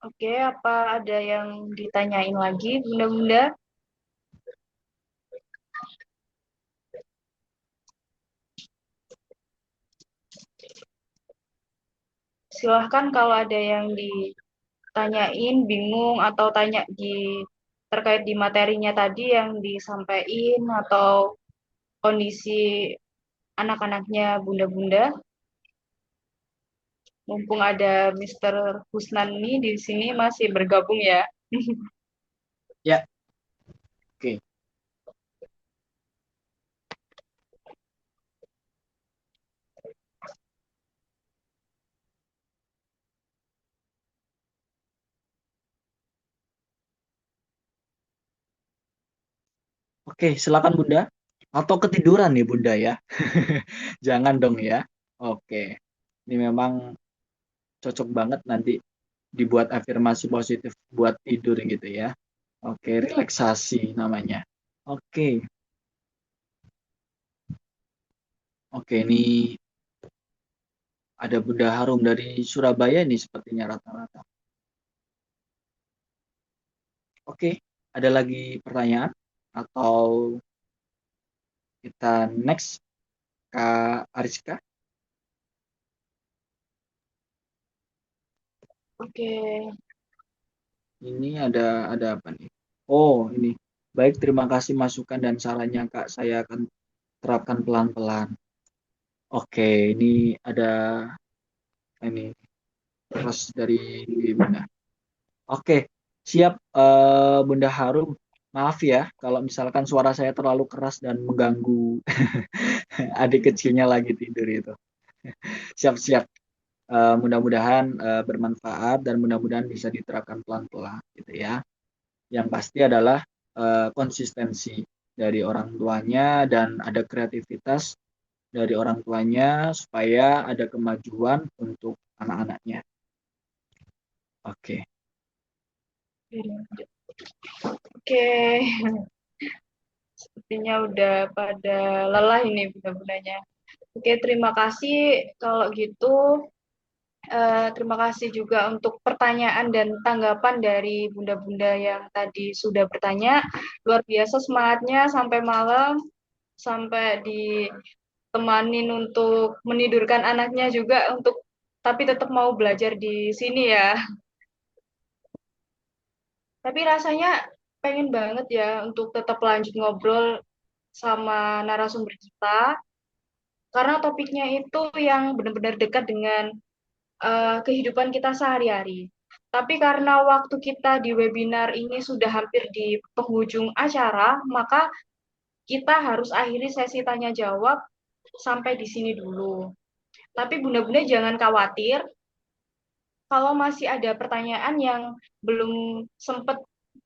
Oke, apa ada yang ditanyain lagi, Bunda-bunda? Silahkan kalau ada yang ditanyain, bingung, atau tanya terkait di materinya tadi yang disampaikan atau kondisi anak-anaknya bunda-bunda. Mumpung ada Mr. Husnan nih di sini masih bergabung ya. Ya oke oke silakan Bunda atau ketiduran nih Bunda ya jangan dong ya oke Ini memang cocok banget nanti dibuat afirmasi positif buat tidur gitu ya. Oke, relaksasi namanya. Oke, oke, ini ada Bunda Harum dari Surabaya nih sepertinya rata-rata. Oke, ada lagi pertanyaan atau kita next Kak Ariska? Oke, Ini ada apa nih? Oh, ini. Baik, terima kasih masukan dan sarannya Kak. Saya akan terapkan pelan-pelan. Oke, ini ada ini keras dari Bunda. Oke, siap Bunda Harum. Maaf ya kalau misalkan suara saya terlalu keras dan mengganggu adik kecilnya lagi tidur itu. Siap-siap. Mudah-mudahan bermanfaat dan mudah-mudahan bisa diterapkan pelan-pelan gitu ya. Yang pasti adalah konsistensi dari orang tuanya dan ada kreativitas dari orang tuanya supaya ada kemajuan untuk anak-anaknya. Oke. oke. Sepertinya udah pada lelah ini bunda-bundanya. Oke, terima kasih kalau gitu. Terima kasih juga untuk pertanyaan dan tanggapan dari bunda-bunda yang tadi sudah bertanya. Luar biasa semangatnya sampai malam, sampai ditemanin untuk menidurkan anaknya juga untuk tapi tetap mau belajar di sini ya. Tapi rasanya pengen banget ya untuk tetap lanjut ngobrol sama narasumber kita karena topiknya itu yang benar-benar dekat dengan kehidupan kita sehari-hari. Tapi karena waktu kita di webinar ini sudah hampir di penghujung acara, maka kita harus akhiri sesi tanya jawab sampai di sini dulu. Tapi bunda-bunda jangan khawatir kalau masih ada pertanyaan yang belum sempat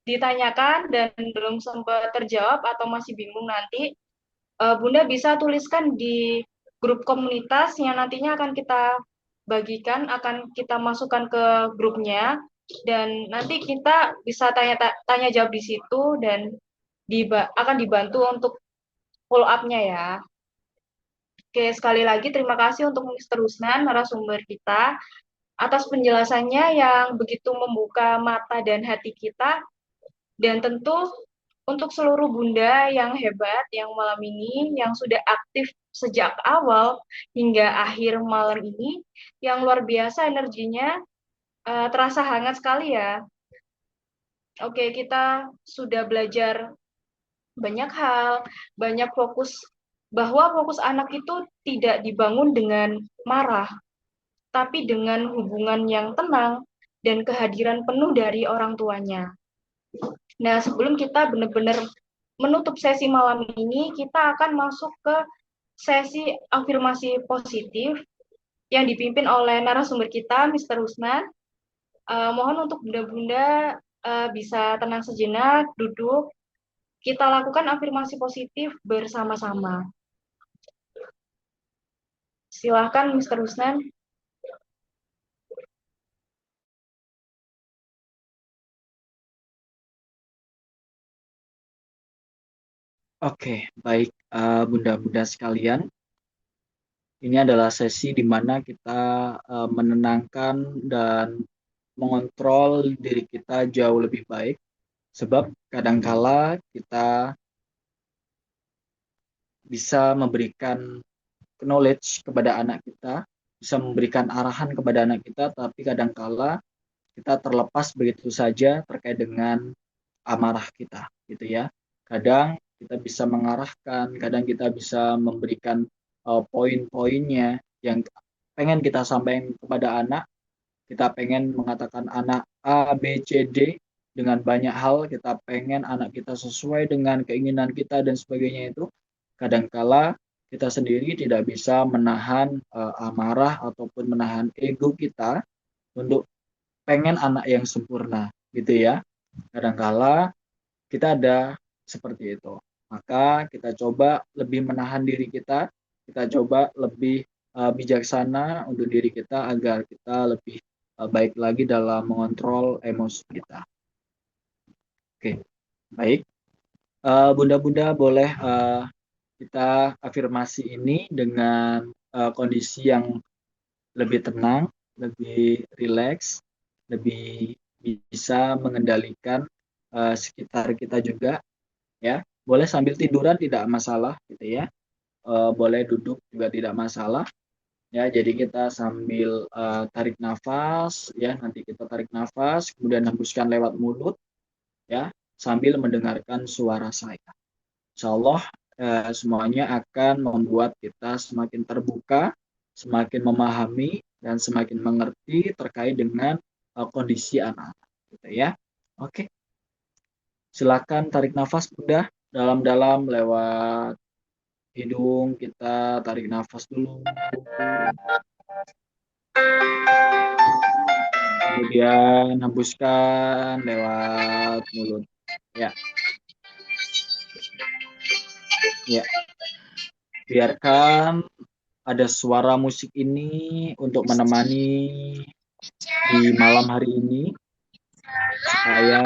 ditanyakan dan belum sempat terjawab atau masih bingung nanti, Bunda bisa tuliskan di grup komunitas yang nantinya akan kita bagikan, akan kita masukkan ke grupnya, dan nanti kita bisa tanya jawab di situ dan akan dibantu untuk follow up-nya ya. Oke, sekali lagi terima kasih untuk Mr. Rusnan, narasumber kita, atas penjelasannya yang begitu membuka mata dan hati kita, dan tentu untuk seluruh bunda yang hebat yang malam ini, yang sudah aktif sejak awal hingga akhir malam ini, yang luar biasa energinya, terasa hangat sekali ya. Oke, kita sudah belajar banyak hal, banyak fokus, bahwa fokus anak itu tidak dibangun dengan marah, tapi dengan hubungan yang tenang dan kehadiran penuh dari orang tuanya. Nah, sebelum kita benar-benar menutup sesi malam ini, kita akan masuk ke sesi afirmasi positif yang dipimpin oleh narasumber kita, Mr. Husnan. Mohon untuk bunda-bunda bisa tenang sejenak, duduk. Kita lakukan afirmasi positif bersama-sama. Silahkan, Mr. Husnan. Oke, baik bunda-bunda sekalian. Ini adalah sesi di mana kita menenangkan dan mengontrol diri kita jauh lebih baik. Sebab kadangkala kita bisa memberikan knowledge kepada anak kita, bisa memberikan arahan kepada anak kita, tapi kadangkala kita terlepas begitu saja terkait dengan amarah kita, gitu ya. Kadang kita bisa mengarahkan, kadang kita bisa memberikan poin-poinnya yang pengen kita sampaikan kepada anak. Kita pengen mengatakan anak A, B, C, D dengan banyak hal. Kita pengen anak kita sesuai dengan keinginan kita dan sebagainya itu. Kadangkala kita sendiri tidak bisa menahan amarah ataupun menahan ego kita untuk pengen anak yang sempurna, gitu ya. Kadangkala kita ada seperti itu. Maka kita coba lebih menahan diri kita coba lebih bijaksana untuk diri kita agar kita lebih baik lagi dalam mengontrol emosi kita. Oke, baik. Bunda-bunda boleh kita afirmasi ini dengan kondisi yang lebih tenang, lebih rileks, lebih bisa mengendalikan sekitar kita juga, ya. Boleh sambil tiduran tidak masalah, gitu ya. Boleh duduk juga tidak masalah, ya. Jadi kita sambil tarik nafas, ya. Nanti kita tarik nafas, kemudian hembuskan lewat mulut, ya, sambil mendengarkan suara saya. Insya Allah semuanya akan membuat kita semakin terbuka, semakin memahami, dan semakin mengerti terkait dengan kondisi anak-anak. Gitu ya. Oke, silakan tarik nafas Bunda dalam-dalam lewat hidung. Kita tarik nafas dulu. Kemudian hembuskan lewat mulut. Ya. Ya. Biarkan ada suara musik ini untuk menemani di malam hari ini, supaya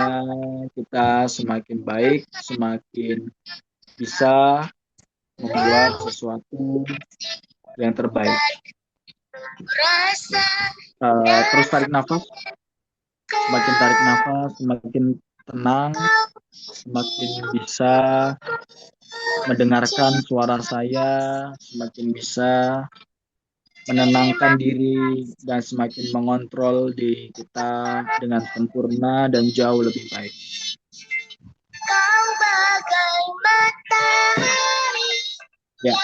kita semakin baik, semakin bisa membuat sesuatu yang terbaik. Terus tarik nafas, semakin tarik nafas, semakin tenang, semakin bisa mendengarkan suara saya, semakin bisa menenangkan diri, dan semakin mengontrol diri kita dengan sempurna dan jauh lebih baik. Ya.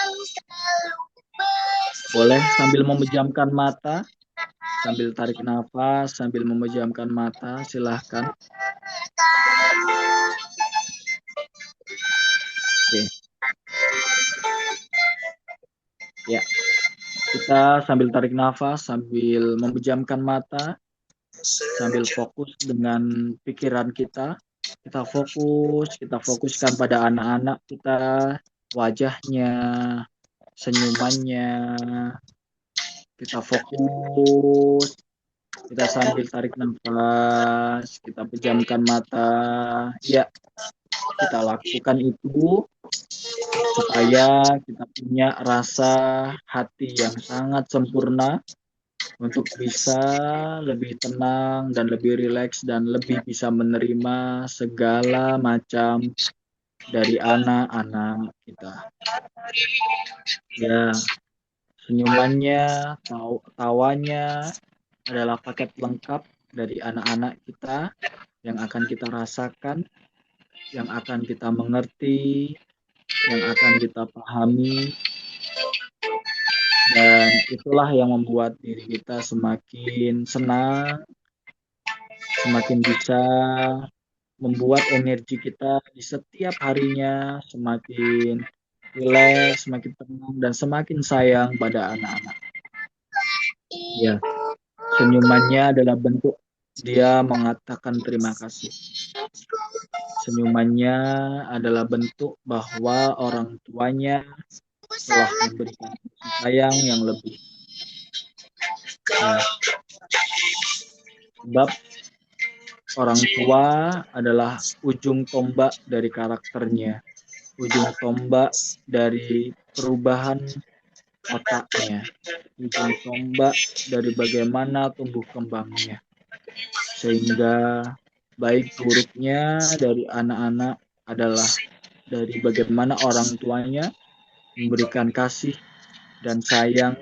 Boleh sambil memejamkan mata, sambil tarik nafas, sambil memejamkan mata, silahkan. Oke. Ya. Kita sambil tarik nafas, sambil memejamkan mata, sambil fokus dengan pikiran kita. Kita fokuskan pada anak-anak kita, wajahnya, senyumannya. Kita fokus, kita sambil tarik nafas, kita pejamkan mata. Ya, kita lakukan itu supaya kita punya rasa hati yang sangat sempurna untuk bisa lebih tenang dan lebih rileks dan lebih bisa menerima segala macam dari anak-anak kita. Ya, senyumannya, tawanya adalah paket lengkap dari anak-anak kita yang akan kita rasakan, yang akan kita mengerti, yang akan kita pahami, dan itulah yang membuat diri kita semakin senang, semakin bisa membuat energi kita di setiap harinya semakin rileks, semakin tenang, dan semakin sayang pada anak-anak. Ya, senyumannya adalah bentuk dia mengatakan terima kasih. Senyumannya adalah bentuk bahwa orang tuanya telah memberikan sayang yang lebih. Ya. Sebab orang tua adalah ujung tombak dari karakternya, ujung tombak dari perubahan otaknya, ujung tombak dari bagaimana tumbuh kembangnya. Sehingga baik buruknya dari anak-anak adalah dari bagaimana orang tuanya memberikan kasih dan sayang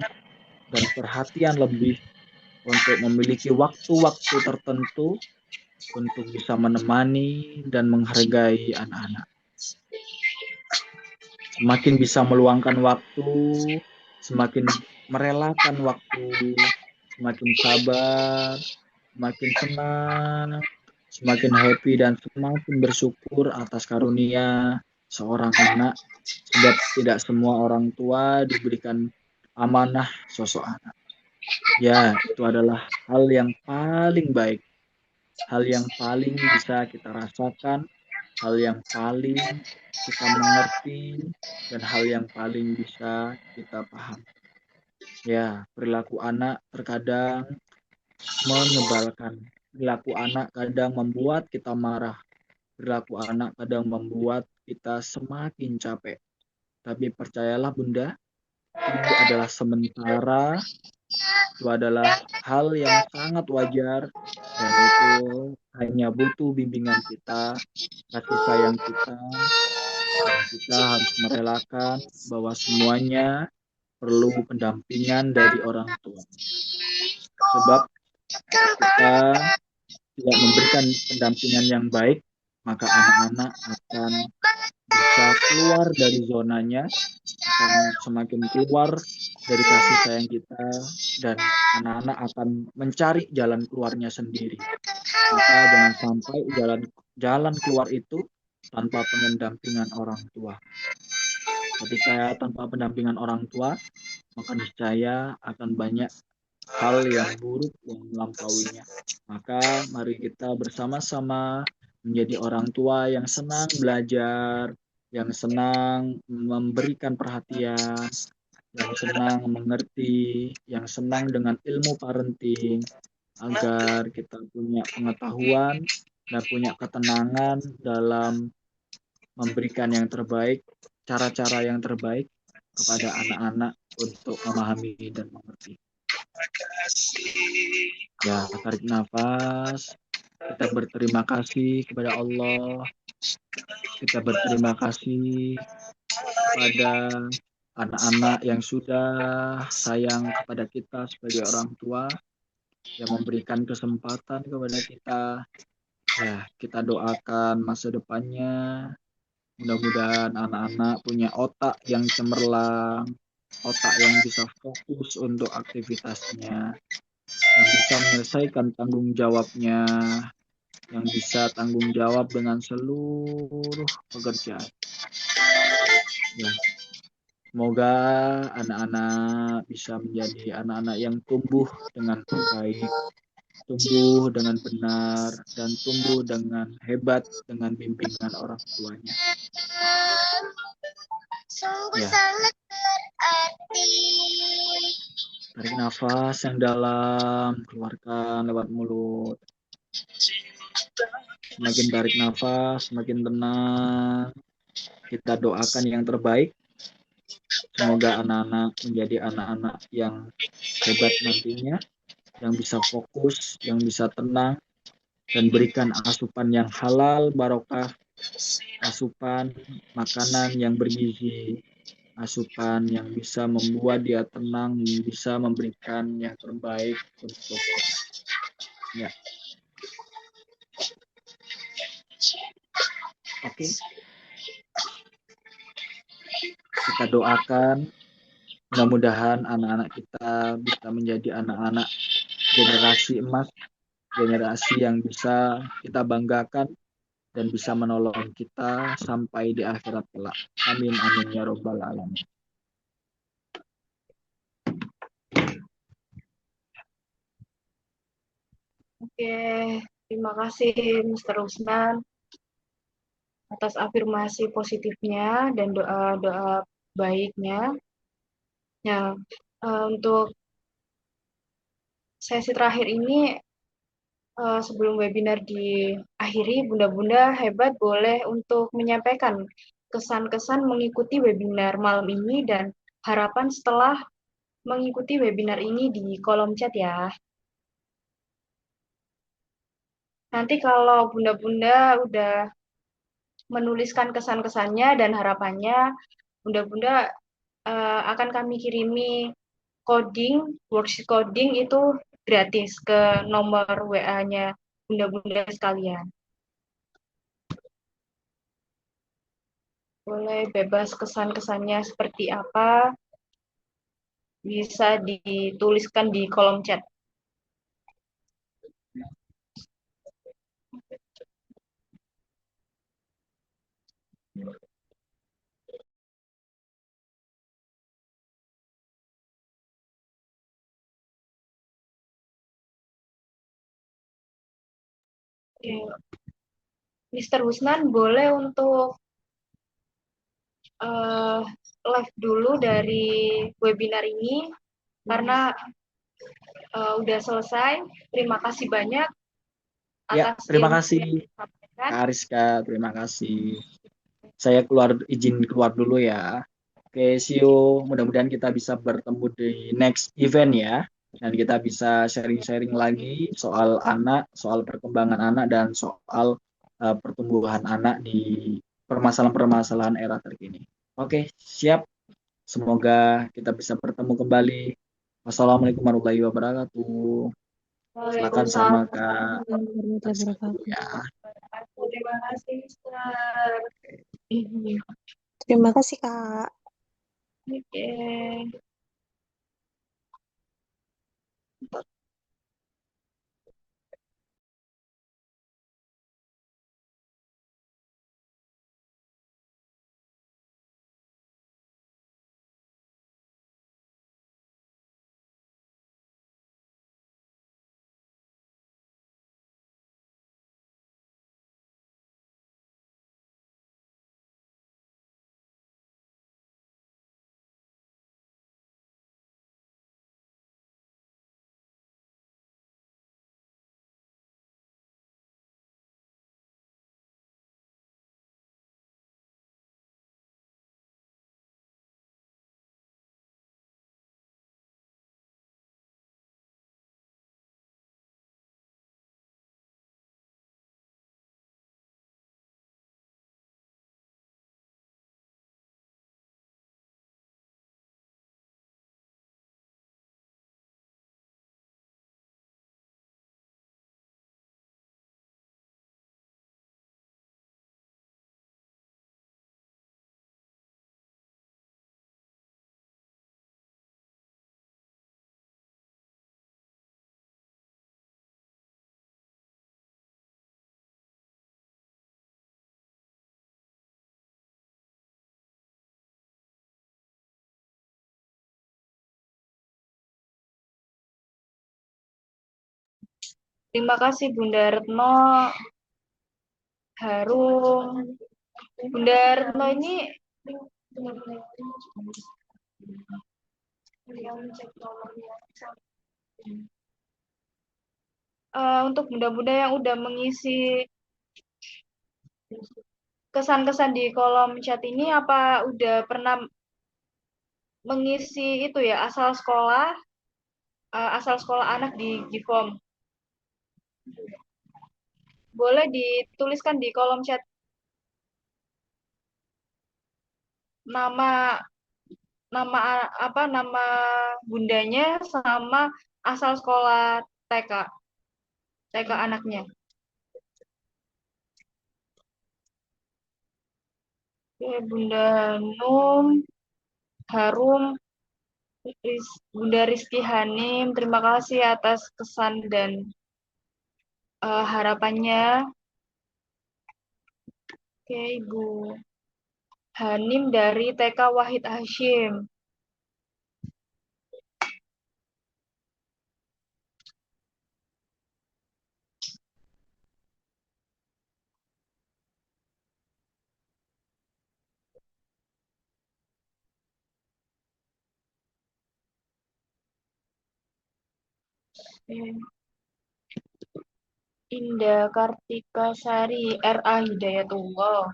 dan perhatian lebih untuk memiliki waktu-waktu tertentu untuk bisa menemani dan menghargai anak-anak. Semakin bisa meluangkan waktu, semakin merelakan waktu, semakin sabar, semakin senang, semakin happy, dan semakin bersyukur atas karunia seorang anak, sebab tidak semua orang tua diberikan amanah sosok anak. Ya, itu adalah hal yang paling baik, hal yang paling bisa kita rasakan, hal yang paling kita mengerti, dan hal yang paling bisa kita paham. Ya, perilaku anak terkadang menyebalkan. Perilaku anak kadang membuat kita marah. Perilaku anak kadang membuat kita semakin capek. Tapi percayalah Bunda, itu adalah sementara, itu adalah hal yang sangat wajar, dan itu hanya butuh bimbingan kita, kasih sayang kita, dan kita harus merelakan bahwa semuanya perlu pendampingan dari orang tua. Sebab kita tidak memberikan pendampingan yang baik, maka anak-anak akan bisa keluar dari zonanya, akan semakin keluar dari kasih sayang kita, dan anak-anak akan mencari jalan keluarnya sendiri. Maka jangan sampai jalan keluar itu tanpa pendampingan orang tua. Ketika tanpa pendampingan orang tua, maka niscaya akan banyak hal yang buruk yang melampauinya. Maka mari kita bersama-sama menjadi orang tua yang senang belajar, yang senang memberikan perhatian, yang senang mengerti, yang senang dengan ilmu parenting, agar kita punya pengetahuan dan punya ketenangan dalam memberikan yang terbaik, cara-cara yang terbaik kepada anak-anak untuk memahami dan mengerti. Ya, tarik nafas. Kita berterima kasih kepada Allah. Kita berterima kasih kepada anak-anak yang sudah sayang kepada kita sebagai orang tua, yang memberikan kesempatan kepada kita. Ya, kita doakan masa depannya. Mudah-mudahan anak-anak punya otak yang cemerlang, otak yang bisa fokus untuk aktivitasnya, yang bisa menyelesaikan tanggung jawabnya, yang bisa tanggung jawab dengan seluruh pekerjaan. Ya, semoga anak-anak bisa menjadi anak-anak yang tumbuh dengan baik, tumbuh dengan benar, dan tumbuh dengan hebat dengan bimbingan orang tuanya. Ya. Tarik nafas yang dalam, keluarkan lewat mulut. Semakin tarik nafas, semakin tenang. Kita doakan yang terbaik. Semoga anak-anak menjadi anak-anak yang hebat nantinya, yang bisa fokus, yang bisa tenang, dan berikan asupan yang halal, barokah, asupan makanan yang bergizi, asupan yang bisa membuat dia tenang, bisa memberikan yang terbaik untuk ya. Oke. Kita doakan mudah-mudahan anak-anak kita bisa menjadi anak-anak generasi emas, generasi yang bisa kita banggakan dan bisa menolong kita sampai di akhirat kelak. Amin amin ya robbal alamin. Oke, terima kasih Mr. Rusnan atas afirmasi positifnya dan doa-doa baiknya. Nah, untuk sesi terakhir ini, sebelum webinar diakhiri, Bunda-Bunda hebat boleh untuk menyampaikan kesan-kesan mengikuti webinar malam ini dan harapan setelah mengikuti webinar ini di kolom chat ya. Nanti kalau Bunda-Bunda udah menuliskan kesan-kesannya dan harapannya, Bunda-Bunda akan kami kirimi worksheet coding itu gratis ke nomor WA-nya Bunda-Bunda sekalian. Boleh bebas kesan-kesannya seperti apa, bisa dituliskan di kolom chat. Oke. Mr. Husnan boleh untuk live dulu dari webinar ini. karena udah selesai. Terima kasih banyak Ya, atas terima ilmu kasih yang disampaikan. Kak Ariska, terima kasih. Saya izin keluar dulu ya. Oke, see you. Mudah-mudahan kita bisa bertemu di next event ya. Dan kita bisa sharing-sharing lagi soal anak, soal perkembangan anak, dan soal pertumbuhan anak di permasalahan-permasalahan era terkini. Oke, siap. Semoga kita bisa bertemu kembali. Wassalamualaikum warahmatullahi wabarakatuh. Silakan sama Waalaikumsalam Kak Warahmatullahi Ariska dulu wabarakatuh. ya. warahmatullahi wabarakatuh. Terima kasih, Mister. Terima kasih, Kak. Oke. Terima kasih Bunda Retno Harum. Bunda Retno ini untuk bunda-bunda yang udah mengisi kesan-kesan di kolom chat ini, apa udah pernah mengisi itu ya asal sekolah anak di Gifom? Boleh dituliskan di kolom chat nama nama nama bundanya sama asal sekolah TK anaknya. Oke, Bunda Num Harum, Bunda Rizky Hanim, terima kasih atas kesan dan harapannya. Oke, Ibu Hanim dari TK Wahid Hashim. Indah Kartika Sari, RA Hidayatullah.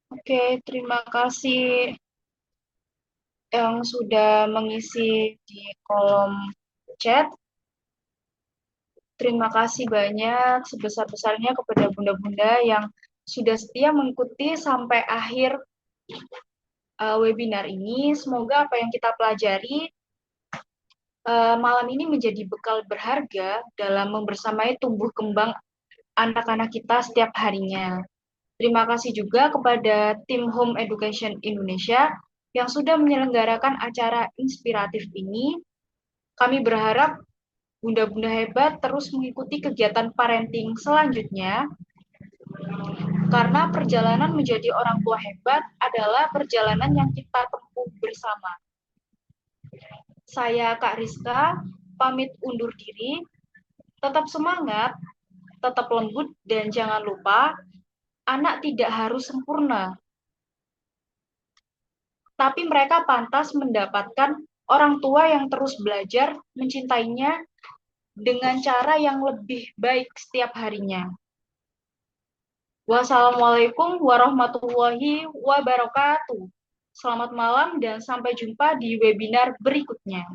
Oke, terima kasih yang sudah mengisi di kolom chat. Terima kasih banyak sebesar-besarnya kepada bunda-bunda yang sudah setia mengikuti sampai akhir webinar ini. Semoga apa yang kita pelajari malam ini menjadi bekal berharga dalam membersamai tumbuh kembang anak-anak kita setiap harinya. Terima kasih juga kepada tim Home Education Indonesia yang sudah menyelenggarakan acara inspiratif ini. Kami berharap bunda-bunda hebat terus mengikuti kegiatan parenting selanjutnya, karena perjalanan menjadi orang tua hebat adalah perjalanan yang kita tempuh bersama. Saya Kak Rizka, pamit undur diri. Tetap semangat, tetap lembut, dan jangan lupa, anak tidak harus sempurna, tapi mereka pantas mendapatkan orang tua yang terus belajar mencintainya dengan cara yang lebih baik setiap harinya. Wassalamualaikum warahmatullahi wabarakatuh. Selamat malam dan sampai jumpa di webinar berikutnya.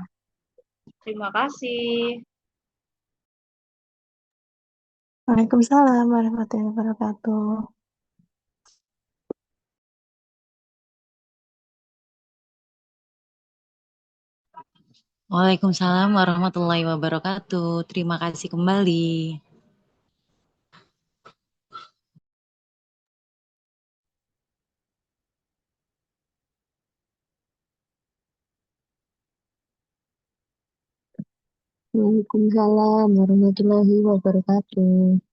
Terima kasih. Waalaikumsalam warahmatullahi wabarakatuh. Waalaikumsalam warahmatullahi wabarakatuh. Terima kasih kembali. Waalaikumsalam warahmatullahi wabarakatuh.